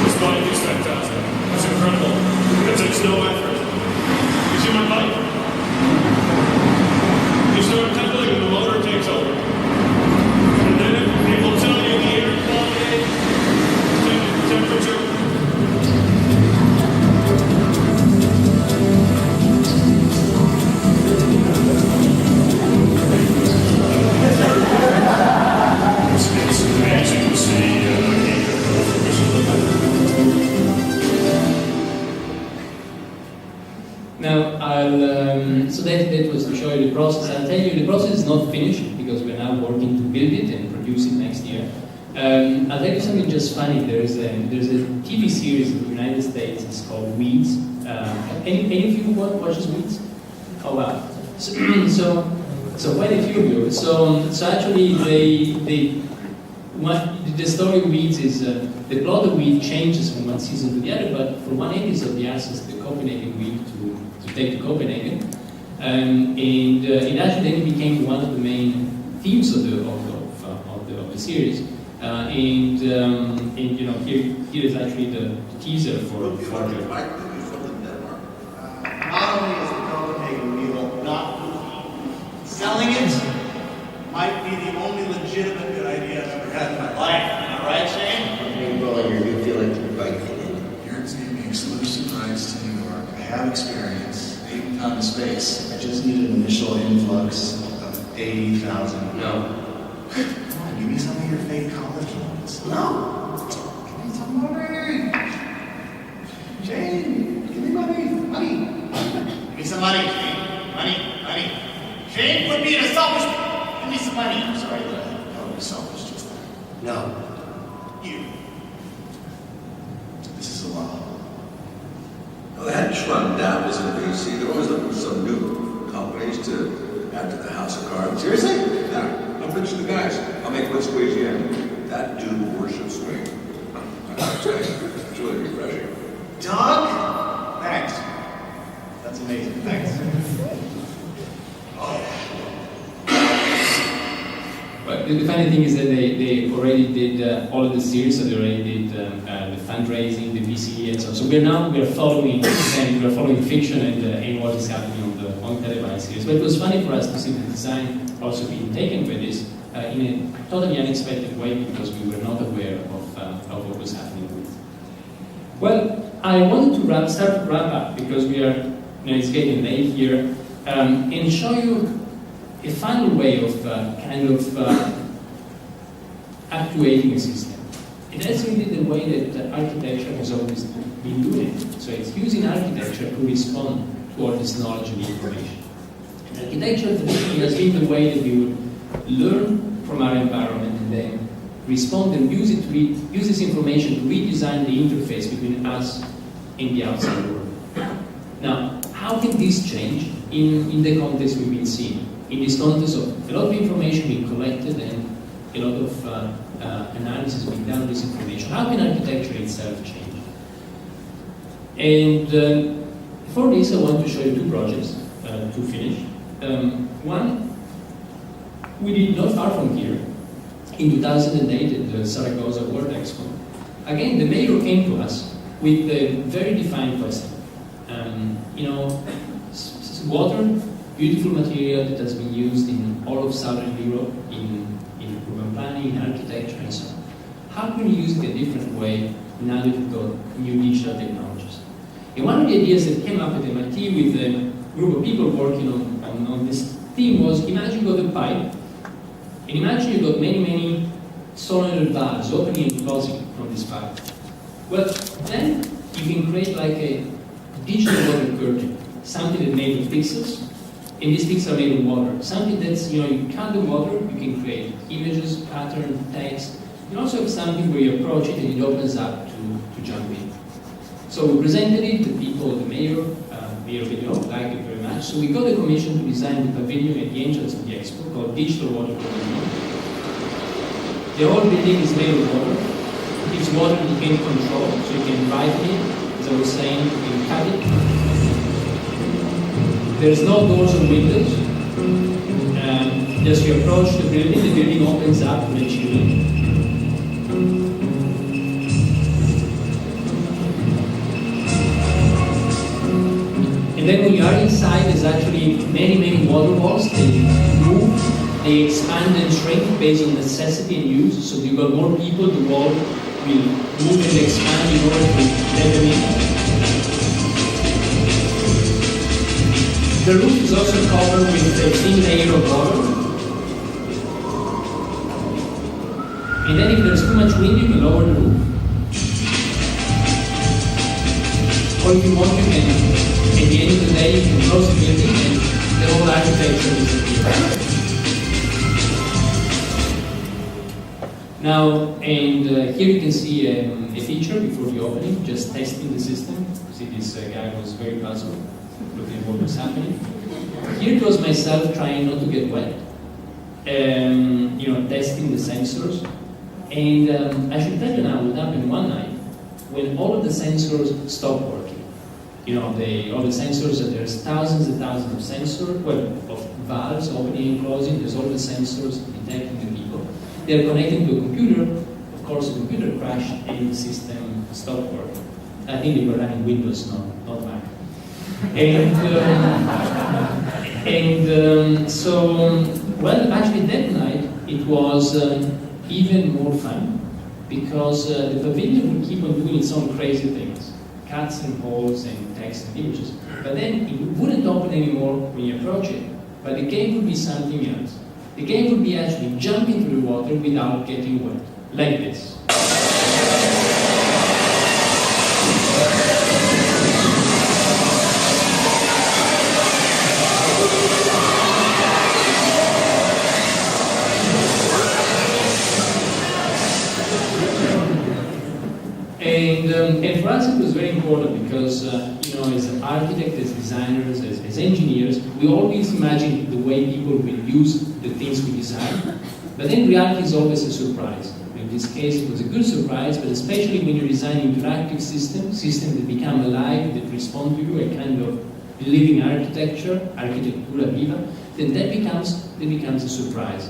This bike is fantastic. It's incredible. It takes no effort. You see my bike? You start pedaling and the motor takes over. And then it will tell you the air quality, temperature. It's amazing to see Now, so that was to show you the process. I'll tell you the process is not finished because we're now working to build it and produce it next year. I'll tell you something just funny. There's a TV series in the United States. It's called Weeds. Any of you watches Weeds? Oh wow! So quite a few of you. So actually, the story of Weeds is the plot of Weeds changes from one season to the other. But for one episode, they asked the Copenhagen Week to take to Copenhagen, and it actually then became one of the main themes of the series. And here is actually the teaser for the not only is the Copenhagen Mule not selling it, might be the only legitimate good idea I've ever had in my life. Am I right, Shane? Well, you feel like you're biking. Guaranteeing the exclusive rights to New York. I have experience. 8 tons of space. I just need an initial influx of 80,000. No. Come on, give me some of your fake college loans. No. Give me some money. Shane, give me money. Money. Give me some money, Shane. Money. Shane, quit being a selfish. Give me some money. I'm sorry that I called you selfish just then. No. You. This is a lot. Well, that shrunk down was in VC. They're always looking for some new companies to add to the house of cards. Seriously? Yeah. I'll pitch the guys. I'll make one squeeze you in. That dude worships me. I gotta tell you, it's really refreshing. Doug? Thanks. That's amazing. Thanks. Oh. But the funny thing is that they already did all of the series, so they already did the fundraising, the VC, and so on. So we are following them, we are following fiction and what is happening on the Telebyte series. But it was funny for us to see the design also being taken by this in a totally unexpected way, because we were not aware of what was happening with it. Well, I wanted to start to wrap up, because we are, it's getting late here, and show you a final way of actuating a system. And that's really the way that architecture has always been doing it. So it's using architecture to respond to all this knowledge and information. And architecture has been the way that we would learn from our environment and then respond and use this information to redesign the interface between us and the outside world. Now, how can this change in the context we've been seeing? In this context of a lot of information being collected and a lot of analysis being done on this information, how can architecture itself change? And for this, I want to show you two projects to finish. One, we did not far from here, in 2008 at the Zaragoza World Expo. Again, the mayor came to us with a very defined question. Water, beautiful material that has been used in all of Southern Europe, in urban planning, in architecture, and so on. How can we use it a different way now that we've got new digital technologies? And one of the ideas that came up at MIT with a group of people working on this theme was, imagine you got a pipe, and imagine you got many solenoid valves opening and closing from this pipe. Well, then you can create like a digital water curtain, something that's made of pixels, and these pixels are made of water. Something that's, you cut the water, you can create images, pattern, text. You also have something where you approach it and it opens up to jump in. So we presented it to people, the mayor liked it very much. So we got a commission to design the pavilion at the entrance of the expo called Digital Water Pavilion. The whole building is made of water. It's water that you can control, so you can drive it. As I was saying, you can cut it. There's no doors or windows. As you approach the building opens up to let you in. And then when you are inside, there's actually many water walls. They move, they expand and shrink based on necessity and use. So if you've got more people, the wall will move and expand in order to let them in. The roof is also covered with a thin layer of water. And then if there's too much wind, you can lower the roof. Or if you want, you can, at the end of the day, you can close the building and the whole architecture disappears. Now, and here you can see a feature before the opening, just testing the system. See, this guy was very puzzled, looking at what was happening. Here it was myself trying not to get wet, testing the sensors. And I should tell you now what happened one night when all of the sensors stopped working. All the sensors, there's thousands and thousands of sensors, of valves opening and closing, there's all the sensors detecting the people. They're connected to a computer. Of course, the computer crashed and the system stopped working. I think they were running Windows, not Mac. Actually that night it was even more fun because the pavilion would keep on doing its own crazy things, cuts and holes and text and images, but then it wouldn't open anymore when you approach it, but the game would be something else. The game would be actually jumping through the water without getting wet, like this. And for us it was very important because, as architects, as designers, as engineers, we always imagine the way people will use the things we design. But then reality is always a surprise. In this case, it was a good surprise, but especially when you design interactive systems that become alive, that respond to you, a kind of living architecture, architectura viva, then that becomes a surprise.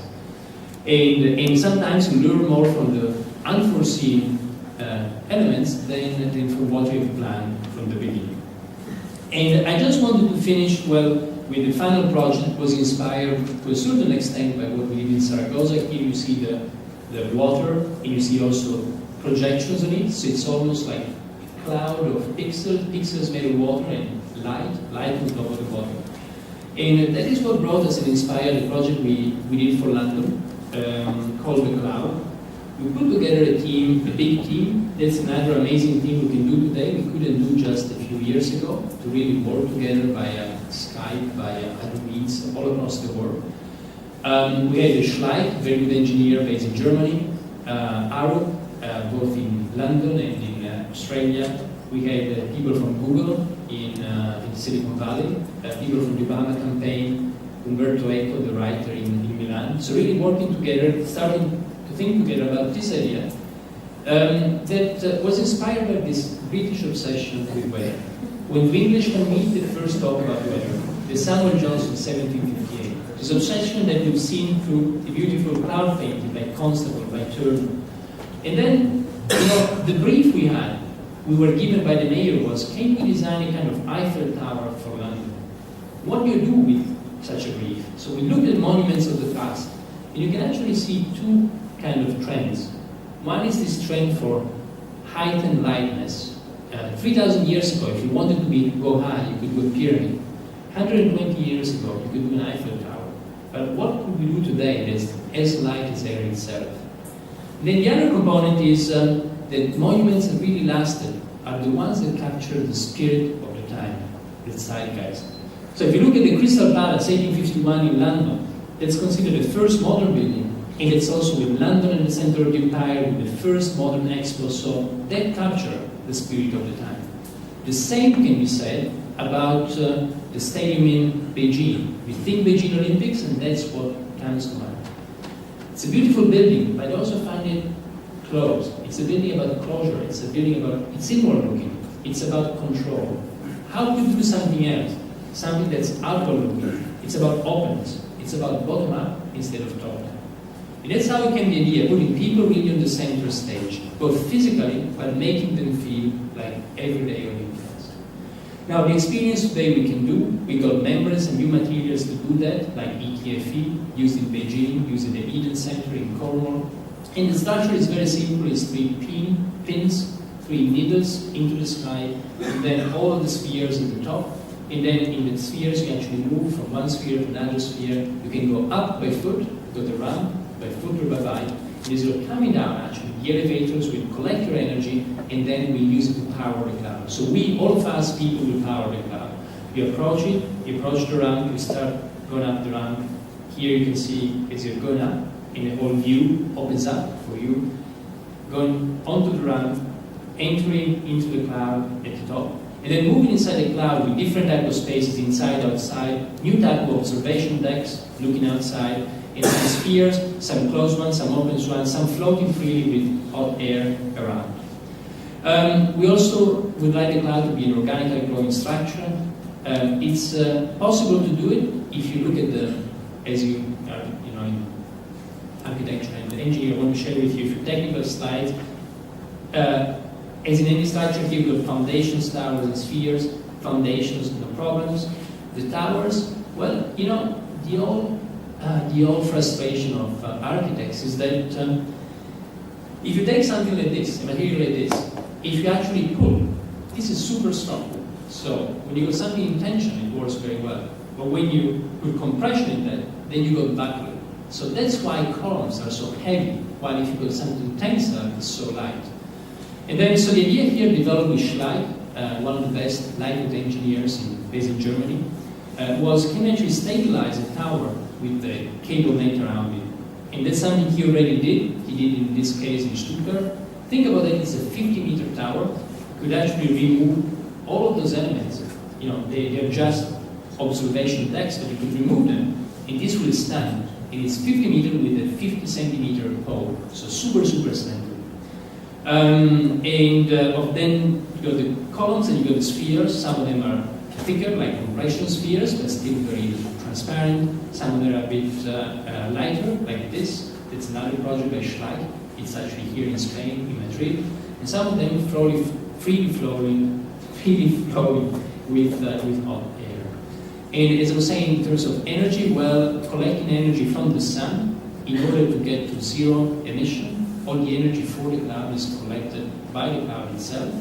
And sometimes we learn more from the unforeseen elements than from what we have planned from the beginning. And I just wanted to finish, well, with the final project. It was inspired to a certain extent by what we did in Zaragoza. Here you see the water, and you see also projections on it, so it's almost like a cloud of pixels made of water and light on top of the water. And that is what brought us and inspired the project we did for London, called The Cloud. We put together a team, a big team. That's another amazing thing we can do today. We couldn't do just a few years ago, to really work together via Skype, via other means all across the world. We had a Schleich, a very good engineer based in Germany, Arup, both in London and in Australia. We had people from Google in Silicon Valley, people from the Obama campaign, Umberto Eco, the writer in Milan. So really working together, starting to think together about this idea that was inspired by this British obsession with weather. When the English can meet, they first talk about weather. The Samuel Johnson, 1758. This obsession that we've seen through the beautiful cloud painting by Constable, by Turner. And then, the brief we had, we were given by the mayor was, can we design a kind of Eiffel Tower for London? What do you do with such a brief? So we looked at monuments of the past, and you can actually see two kind of trends. One is this trend for height and lightness. 3,000 years ago, if you wanted to go high, you could do a pyramid. 120 years ago, you could do an Eiffel Tower. But what could we do today that's as light as air itself? And then the other component is that monuments that really lasted are the ones that capture the spirit of the time, the zeitgeist. So if you look at the Crystal Palace, 1851 in London, that's considered the first modern building, and it's also with London in the center of the empire, with the first modern expo, so that captured the spirit of the time. The same can be said about the stadium in Beijing. We think Beijing Olympics, and that's what comes to mind. It's a beautiful building, but I also find it closed. It's a building about closure. It's a building about, it's inward looking. It's about control. How could we do something else? Something that's outward looking. It's about openness. It's about bottom up instead of top down. And that's how it can be idea, putting people really on the center stage, both physically, but making them feel like everyday Olympians. Now, the experience today we can do, we got members and new materials to do that, like ETFE, used in Beijing, used in the Eden Center in Cornwall. And the structure is very simple, it's 3 pins, 3 needles into the sky, and then all of the spheres at the top. And then in the spheres, you actually move from one sphere to another sphere. You can go up by foot, go the ramp, by foot or by bike. And as you're coming down, actually, the elevators will collect your energy, and then we use it to power the cloud. So we, all of us people, will power the cloud. You approach it, you approach the ramp, you start going up the ramp. Here you can see as you're going up, and the whole view opens up for you, going onto the ramp, entering into the cloud at the top. And then moving inside the cloud with different type of spaces, inside, outside, new type of observation decks, looking outside, and some spheres, some closed ones, some open ones, some floating freely with hot air around. We also would like the cloud to be an organically growing structure. It's possible to do it if you look at the, as you are, in architecture and engineering, I want to share with you a few technical slides. As in any structure, here we have foundations, towers, and spheres. Foundations, no problems. The towers, well, the old frustration of architects is that if you take something like this, a material like this, if you actually pull, this is super strong. So when you got something in tension, it works very well. But when you put compression in that, then you go backward. So that's why columns are so heavy, while if you got something tensile, it's so light. And then, so the idea here developed with Schleich, one of the best lightweight engineers based in Germany, was can actually stabilize a tower with the cable net around it. And that's something he already did. He did in this case in Stuttgart. Think about it, it's a 50-meter tower. Could actually remove all of those elements. They're just observation decks, but you could remove them, and this will stand. And it's 50 meters with a 50-centimeter pole, so super, super slender. Then you got the columns and you got the spheres. Some of them are thicker, like compression spheres, but still very transparent. Some of them are a bit lighter, like this. That's another project by Schleich. It's actually here in Spain, in Madrid. And some of them freely flowing with hot air. And as I was saying, in terms of energy, well, collecting energy from the sun in order to get to zero emission. All the energy for the cloud is collected by the cloud itself.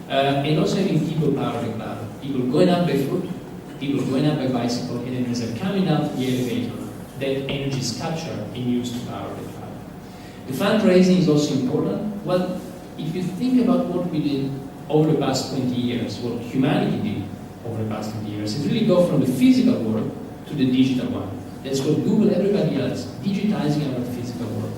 And also having people power the cloud. People going up by foot, people going up by bicycle, and then there's a coming out the elevator. That energy is captured and used to power the cloud. The fundraising is also important. Well, if you think about what we did over the past 20 years, what humanity did over the past 20 years, it really go from the physical world to the digital one. That's what Google, everybody else, digitizing our physical world.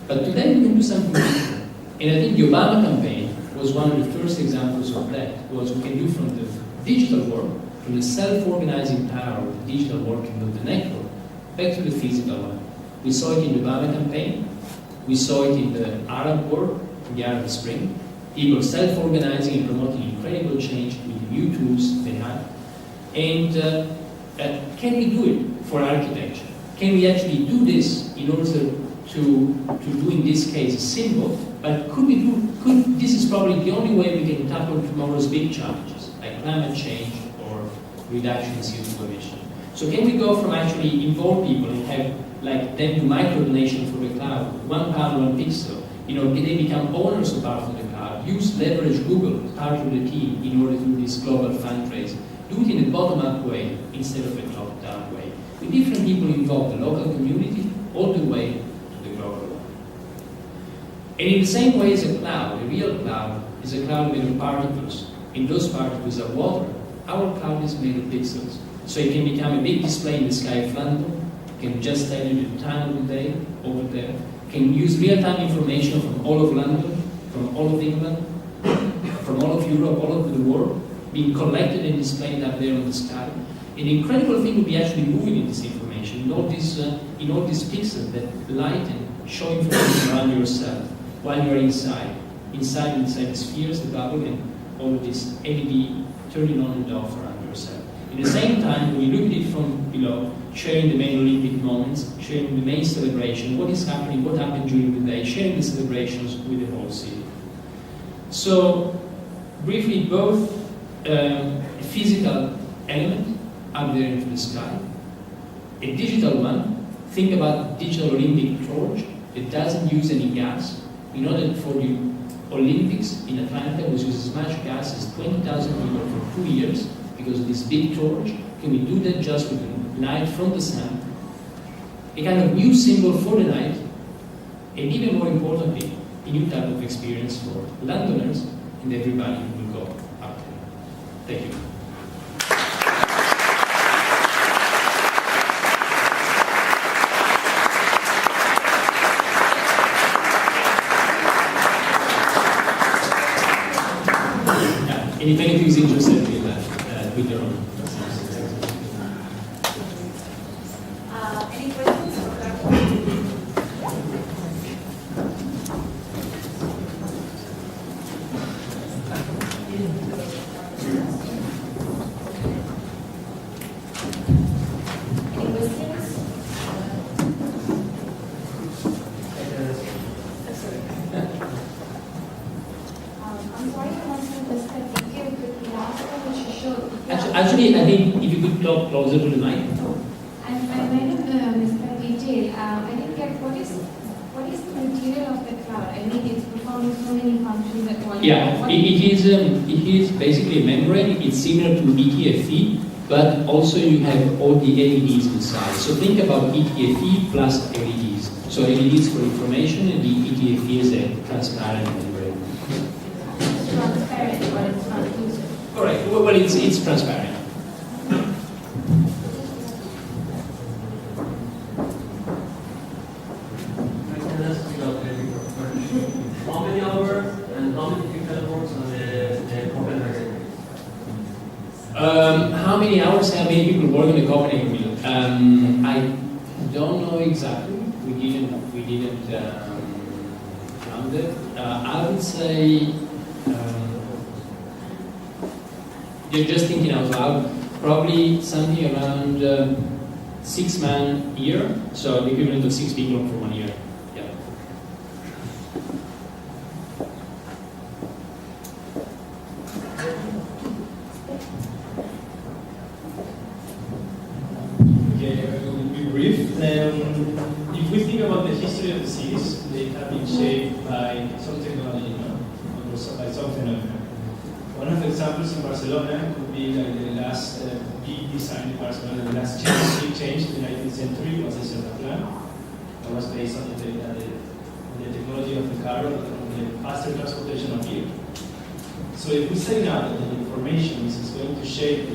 But today we can do something different. And I think the Obama campaign was one of the first examples of that. Was we can do from the digital world, from the self-organizing power of the digital working of the network, back to the physical one. We saw it in the Obama campaign. We saw it in the Arab world, in the Arab Spring. People self-organizing and promoting incredible change with the new tools they have. And can we do it for architecture? Can we actually do this in order to do, in this case, a symbol? But this is probably the only way we can tackle tomorrow's big challenges, like climate change or reduction in CO2 emission. So can we go from actually involve people and have like them do micro donation for the cloud, £1, 1 pixel, can they become owners of part of the cloud, leverage Google, part of the team, in order to do this global fundraising, do it in a bottom-up way instead of a top-down way, with different people involved, the local community, all the way to the global one. And in the same way as a cloud, a real cloud is a cloud made of particles, and those particles are water. Our cloud is made of pixels. So it can become a big display in the sky of London, can just tell you the time of the day over there, can use real-time information from all of London, from all of England, from all of Europe, all over the world, being collected and displayed up there on the sky. And the incredible thing would be actually moving in this information, in all these pixels that light and show information around yourself while you're inside the spheres, the bubble, and all of this LED turning on and off around yourself. At the same time, when you look at it from below, sharing the main Olympic moments, sharing the main celebration, what is happening, what happened during the day, sharing the celebrations with the whole city. So, briefly, both a physical element up there into the sky, a digital one. Think about digital Olympic torch. It doesn't use any gas. You know that for the Olympics in Atlanta was used as much gas as 20,000 people for 2 years because of this big torch. Can we do that just with light from the sun? A kind of new symbol for the night, and even more importantly, a new type of experience for Londoners and everybody who will go up there. Thank you. And if anything is interested with their own. Any questions for Carlo? Any questions? I'm sorry to mention this, but if you could, the last one which you showed. Actually, I think if you could talk closer to the mic. I might have missed that detail. I didn't get what is the material of the cloud? I mean, it's performing so many functions at once. Yeah, it is basically a membrane. It's similar to ETFE, but also you have all the LEDs inside. So think about ETFE plus LEDs. So LEDs for information, and the ETFE is a transparent membrane. It's transparent, but it's translucent. Correct. Well, it's transparent. How many hours and how many people works on the Copenhagen? How many hours have many people work on the Copenhagen wheel? I don't know exactly. We didn't count it. I would say, you're just thinking out loud, probably something around 6 man year, so the equivalent of 6 people for 1 year. they have been shaped by some technology, or by some phenomena. One of the examples in Barcelona could be like the last big design in Barcelona, the last big change in the 19th century was the Cerda Plan. That was based on the technology of the car, on the faster transportation of gear. So if we say now that the information is going to shape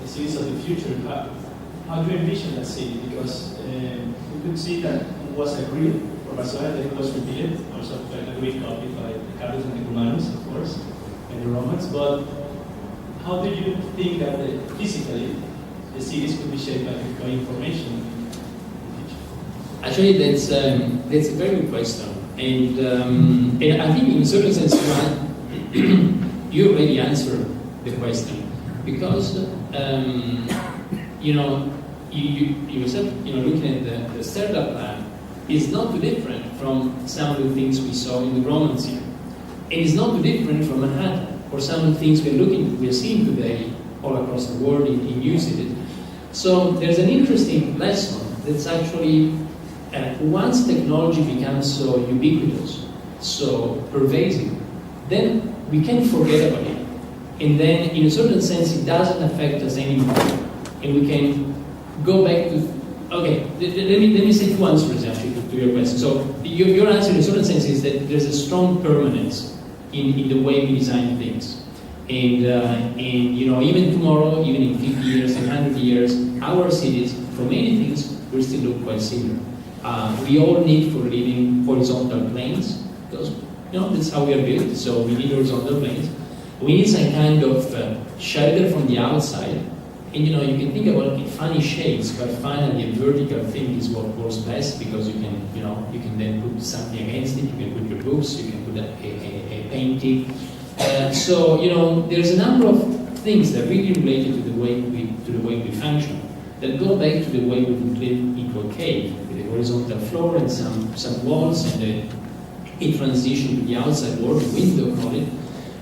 the cities of the future, how do you envision that city? Because we could see that it was agreed for Barcelona that it was repeated, also agreed copied by the Carlos and the Romanos, of course, and the Romans. But how do you think that physically the cities could be shaped by information in the future? Actually, that's a very good question, and I think in a certain sense you already answered the question, because you yourself, looking at the Cerda Plan, is not too different from some of the things we saw in the Romans here. It is not too different from Manhattan, or some of the things we're seeing today all across the world in new cities. So there's an interesting lesson that's actually, once technology becomes so ubiquitous, so pervasive, then we can forget about it. And then, in a certain sense, it doesn't affect us anymore. And we can go back to, okay, let me say two answers actually to your question. So your answer in a certain sense is that there's a strong permanence in the way we design things. And even tomorrow, even in 50 years, in 100 years, our cities, for many things, will still look quite similar. We all need for living horizontal planes, because that's how we are built, so we need horizontal planes. We need some kind of shelter from the outside. And you can think about it, funny shapes, but finally a vertical thing is what works best, because you can then put something against it, you can put your books, you can put a painting. So there's a number of things that are really related to the way we function, that go back to the way we would live into a cave, with a horizontal floor and some walls and a transition to the outside world, the window, call it.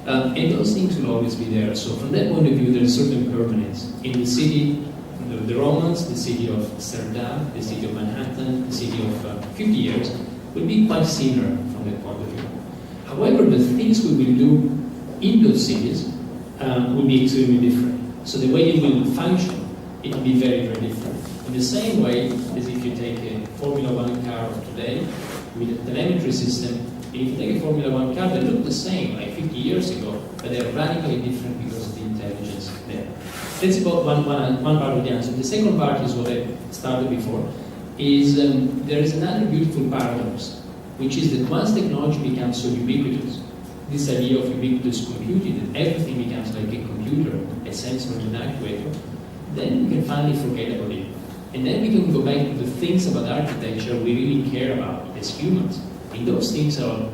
And those things will always be there. So from that point of view, there's certain permanence. In the city, the Romans, the city of Cerda, the city of Manhattan, the city of 50 years, will be quite similar from that point of view. However, the things we will do in those cities will be extremely different. So the way it will function, it will be very, very different. In the same way as if you take a Formula One car of today with a telemetry system. And if you take a Formula One car, they look the same like 50 years ago, but they're radically different because of the intelligence there. That's about one part of the answer. The second part is what I started before, is there is another beautiful paradox, which is that once technology becomes so ubiquitous, this idea of ubiquitous computing, that everything becomes like a computer, a sensor, an actuator, then we can finally forget about it. And then we can go back to the things about architecture we really care about as humans. And those things are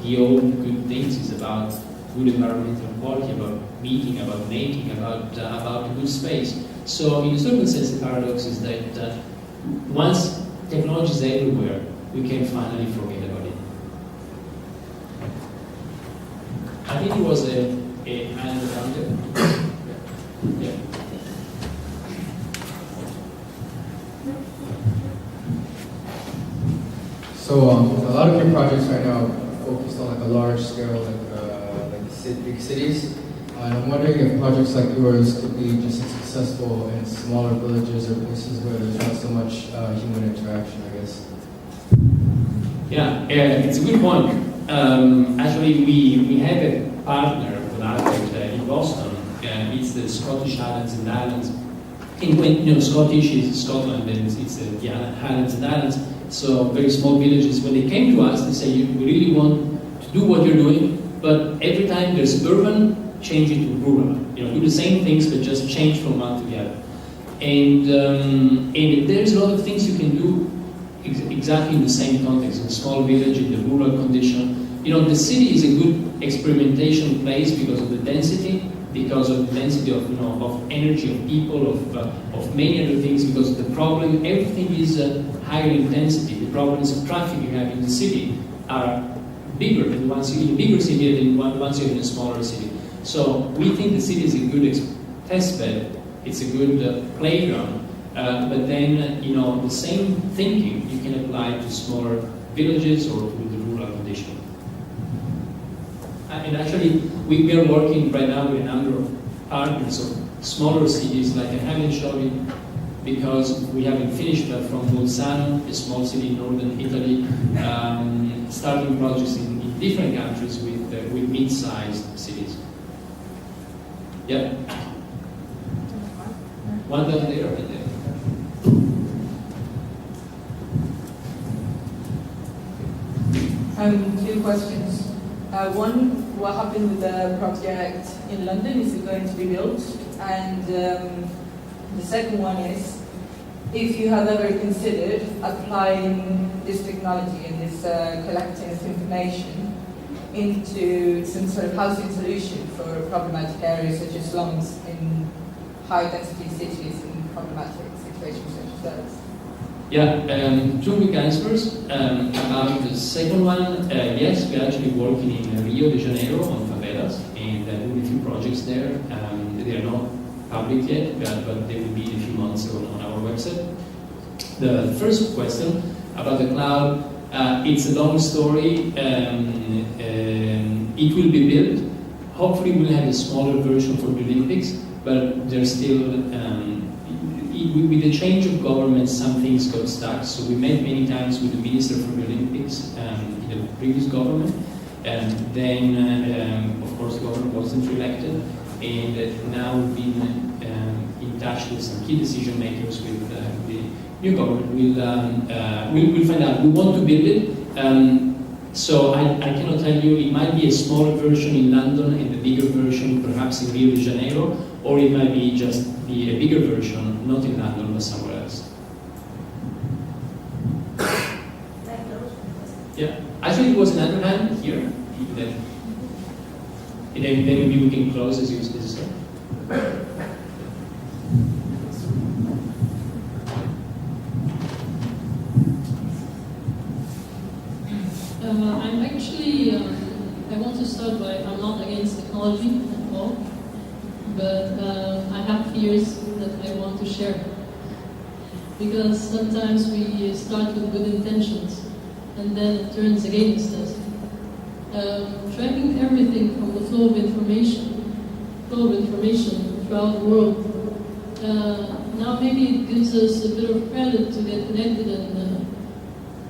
the old good things. It's about good environmental quality, about meeting, about mating, about a good space. So in a certain sense, the paradox is that once technology is everywhere, we can finally forget about it. I think it was a hand around there. Yeah. So a lot of your projects right now are focused on like a large scale, like big cities. And I'm wondering if projects like yours could be just as successful in smaller villages or places where there's not so much human interaction, I guess. Yeah, it's a good point. Actually, we have a partner with architect in Boston. It's the Scottish Highlands and Islands. And when Scottish is Scotland, and it's the Highlands and Islands. So very small villages. When they came to us, they say, we really want to do what you're doing, but every time there's urban, change it to rural. Do the same things, but just change from one to the other. And there's a lot of things you can do exactly in the same context, in a small village, in the rural condition. The city is a good experimentation place because of the density, because of the density of energy, of people, of many other things, because the problem, everything is higher intensity. The problems of traffic you have in the city are bigger than once you're in a bigger city than once you're in a smaller city. So we think the city is a good test bed, it's a good playground But then, the same thinking you can apply to smaller villages or to the rural condition. And actually, we are working right now with a number of partners of smaller cities, like I haven't shown it because we haven't finished, but from Bolzano, a small city in northern Italy, starting projects in different countries with mid-sized cities. Yeah. One down there, right there. Two questions. One, what happened with the project in London? Is it going to be built? And the second one is, if you have ever considered applying this technology and this collecting of information into some sort of housing solution for problematic areas such as slums in high-density cities and problematic situations such as those? Yeah, two quick answers. About the second one, yes, we're actually working in Rio de Janeiro on favelas, and doing a few projects there. They are not public yet, but they will be in a few months on our website. The first question about the cloud, it's a long story. It will be built. Hopefully we'll have a smaller version for the Olympics, but there's still, with the change of government, some things got stuck. So we met many times with the Minister for the Olympics in the previous government. And then, of course, the government wasn't re-elected. And now we've been in touch with some key decision makers with the new government. We'll find out. We want to build it. So I cannot tell you, it might be a smaller version in London and a bigger version perhaps in Rio de Janeiro, or it might be just be a bigger version, not in London but somewhere else. Yeah, actually it was another hand here. And then maybe we can close as you said. I'm actually, I want to start by, I'm not against technology at all, but I have fears that I want to share. Because sometimes we start with good intentions, and then it turns against us. Tracking everything from the flow of information throughout the world, now maybe it gives us a bit of credit to get connected and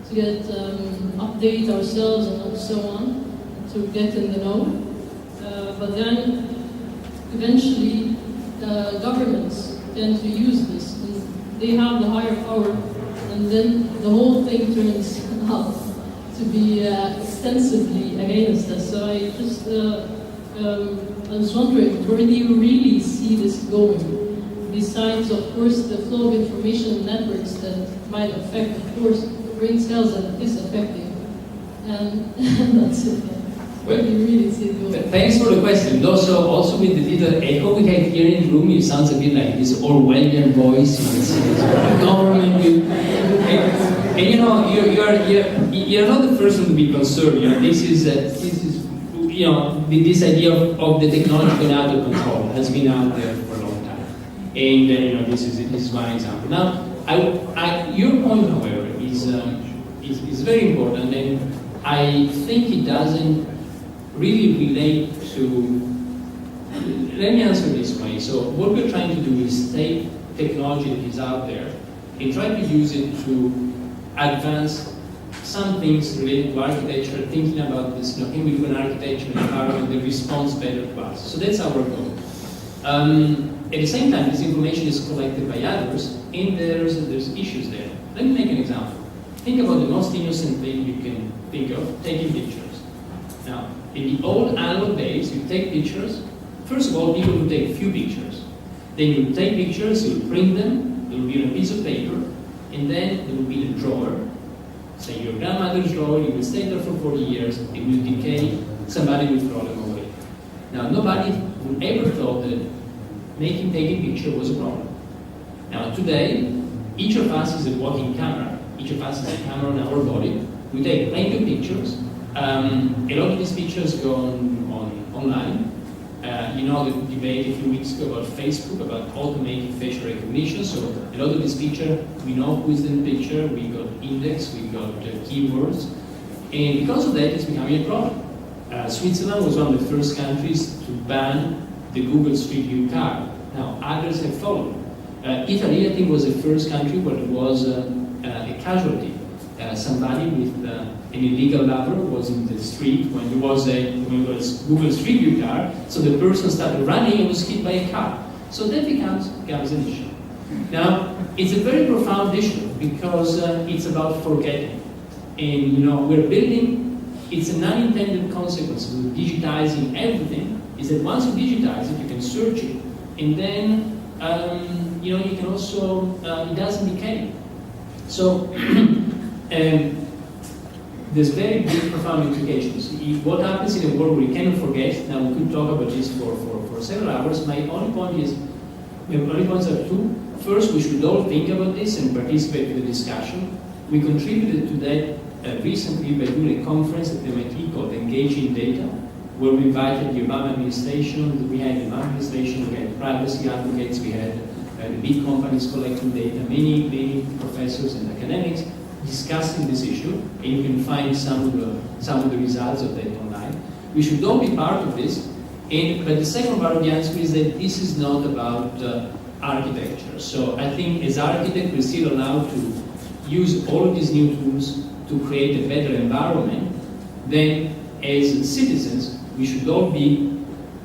to get update ourselves and so on, to get in the know. But then eventually governments tend to use this. And they have the higher power, and then the whole thing turns out to be extensively against us. So I just I was wondering, where do you really see this going? Besides, of course, the flow of information networks that might affect, of course, brain cells that is affecting. And that's it. Where do you really see it going? Thanks for the question. Also with the little echo we have here in the room, it sounds a bit like this Orwellian voice. The government will... And you're not the first one to be concerned. This is this idea of the technology going out of control has been out there for a long time. And this is one example. Now, your point, however, is very important, and I think it doesn't really relate to. Let me answer this way. So, what we're trying to do is take technology that is out there and try to use it to advance some things related to architecture, thinking about this, can we do an architecture environment that responds better to us? So that's our goal. At the same time, this information is collected by others, and there's issues there. Let me make an example. Think about the most innocent thing you can think of, taking pictures. Now, in the old analog days, you take pictures. First of all, people would take a few pictures. Then you would take pictures, you would print them, they would be on a piece of paper, and then there would be the drawer. Say your grandmother's drawer, you will stay there for 40 years, it will decay, somebody will throw them away. Now, nobody would ever thought that taking picture was a problem. Now, today, each of us is a walking camera. Each of us is a camera on our body. We take plenty of pictures. A lot of these pictures go online. You know the debate a few weeks ago about Facebook, about automating facial recognition. So a lot of this picture, we know who is in the picture, we got index, we got keywords. And because of that, it's becoming a problem. Switzerland was one of the first countries to ban the Google Street View car. Now, others have followed. Italy, I think, was the first country where there was a casualty. Somebody with an illegal lover was in the street when there was Google Street View car, so the person started running and was hit by a car. So that becomes an issue. Now, it's a very profound issue because it's about forgetting. And we're building, it's an unintended consequence of digitizing everything, is that once you digitize it, you can search it, and then you can also, it doesn't decay. So, there's very big, profound implications. What happens in a world where we cannot forget? Now, we could talk about this for several hours. My only points are two. First, we should all think about this and participate in the discussion. We contributed to that recently by doing a conference at the MIT called Engaging Data, where we invited the Obama administration, we had the Obama administration, we had privacy advocates, we had the big companies collecting data, many professors and academics discussing this issue, and you can find some of the results of that online. We should all be part of this, but the second part of the answer is that this is not about architecture. So I think as architects we're still allowed to use all of these new tools to create a better environment. Then as citizens we should all be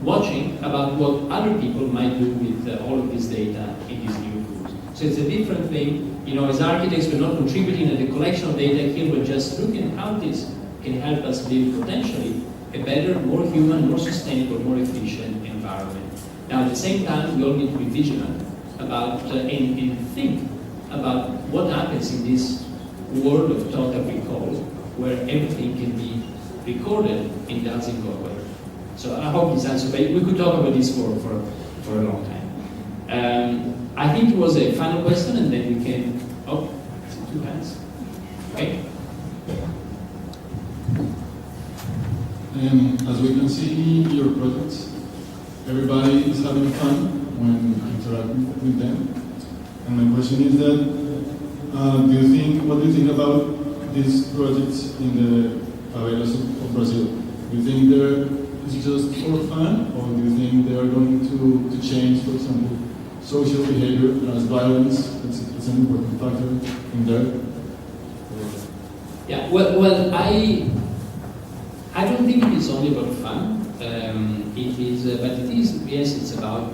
watching about what other people might do with all of this data in these new tools. So it's a different thing. As architects, we're not contributing to the collection of data here, we're just looking at how this can help us build potentially a better, more human, more sustainable, more efficient environment. Now, at the same time, we all need to be vigilant about and think about what happens in this world of total recall, where everything can be recorded and doesn't go away. So I hope this answers, but we could talk about this for a long time. I think it was a final question, and then we can, two hands. Okay. As we can see in your projects, everybody is having fun when interacting with them. And my question is that, what do you think about these projects in the favelas of Brazil? Do you think it's just for fun, or do you think they are going to change, for example, social behavior as violence? It's an important factor in there. Yeah, well, I don't think it is only about fun. It is, but it is. Yes, it's about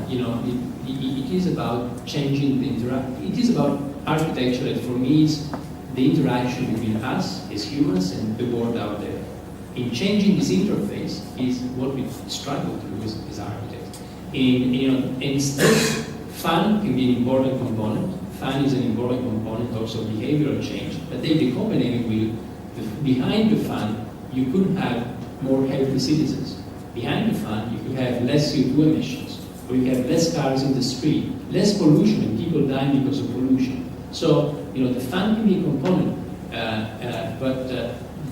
it is about changing the interaction. It is about architecture. And for me, it's the interaction between us as humans and the world out there. In changing this interface is what we struggle to do as architects. And still, fun can be an important component. Fun is an important component also of behavioral change. But then the Copenhagen wheel, behind the fun, you could have more healthy citizens. Behind the fun, you could have less CO2 emissions, or you have less cars in the street, less pollution, and people dying because of pollution. So, the fun can be a component, but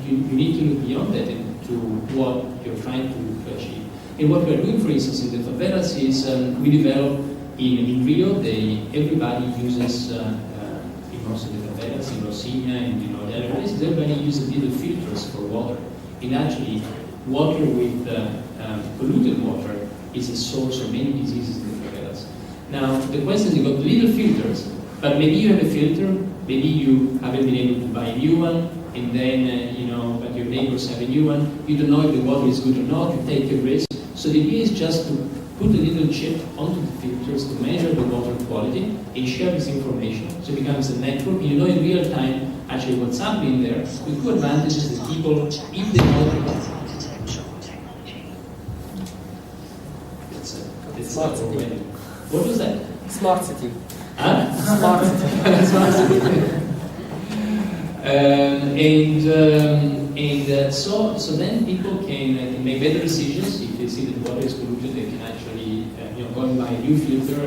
you need to look beyond that into what you're trying to achieve. And what we're doing, for instance, in the favelas is we develop in Rio, everybody uses, in most of the favelas, in Rocinha and in other places, everybody uses little filters for water. And actually, water with polluted water is a source of many diseases in the favelas. Now, the question is, you've got little filters, but maybe you have a filter, maybe you haven't been able to buy a new one, and then, but your neighbors have a new one, you don't know if the water is good or not, you take a risk. So the idea is just to put a little chip onto the filters to measure the water quality and share this information. So it becomes a network, and in real time, actually what's happening there, with two advantages that people, if they know Smart city. What was that? Smart city. Huh? Smart city. Smart city. So then people can make better decisions. If they see that the water is polluted, they can actually go and buy a new filter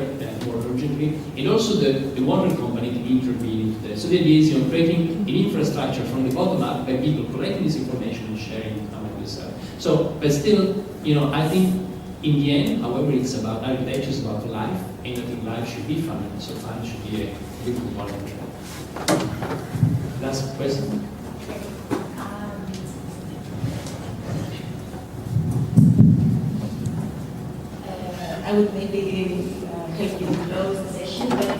more urgently. And also the water company can intervene. So the idea is creating an infrastructure from the bottom up by people collecting this information and sharing among themselves. So, but still, I think In the end, however, it's about architecture, it's about life, and I think life should be fun, so fun should be a big component. Last question. I would maybe help you close the session, but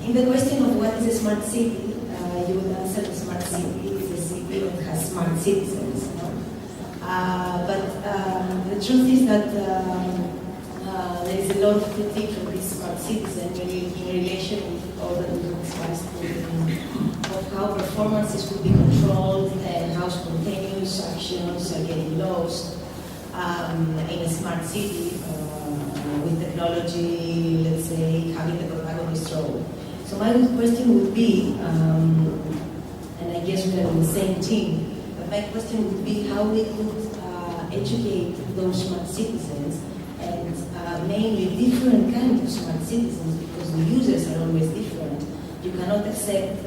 in the question of what is a smart city, you would answer the smart city is a city that has smart citizens. But the truth is that there is a lot of critique from these smart citizens in relation with all that we discussed of how performances could be controlled and how spontaneous actions are getting lost in a smart city with technology, let's say, having the protagonist role. So my question would be, and I guess we are in the same team, but my question would be how we could educate those smart citizens, and mainly different kinds of smart citizens, because the users are always different. You cannot expect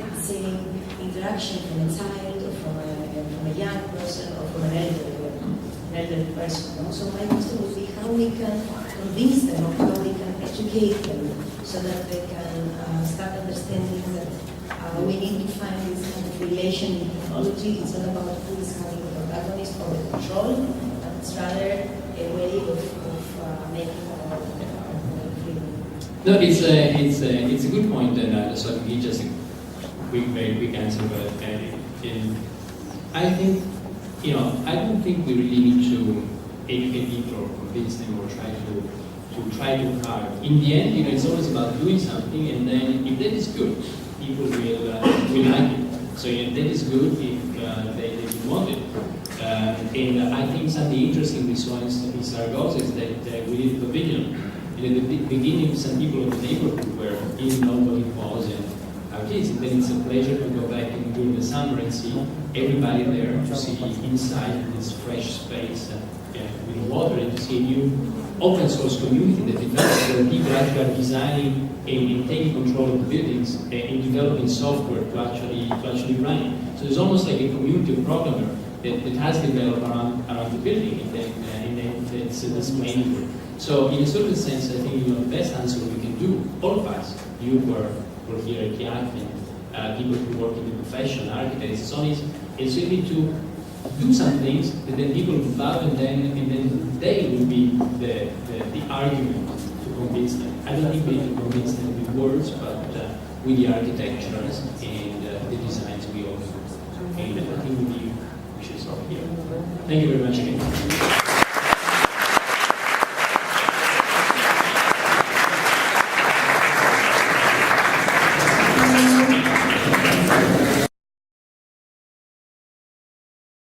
the same interaction from a child or from a young person or from an elderly person. No? So my question would be how we can convince them, or how we can educate them, so that they can start understanding that we need to find this kind of relation in technology. It's not about who is having the protagonist or the control, but it's rather a way of making our freedom. No, it's a good point, and so I'll give just a very quick answer. But I think, I don't think we really need to educate people or convince them or try too hard. In the end, it's always about doing something, and then if that is good, people will like it. So that is good if they want it. And I think something interesting we saw in Zaragoza is that we did a pavilion. And at the beginning, some people in the neighborhood were didn't know what it was and how it is. And then it's a pleasure to go back during the summer and see everybody there, to see inside this fresh space with water, and to see a new open source community that develops, where people actually are designing and taking control of the buildings and developing software to actually run it. So there's almost like a community of programmers that has developed around the building, and then it's displaying it. So in a certain sense, I think the best answer we can do, all of us, you who are here at Iaac, and people who work in the profession, architects, so on, is really to do some things that then people will love, and then they will be the argument to convince them. I don't think we need to convince them with words, but with the architectures and the designs we offer. And I think we should stop here. Thank you very much again.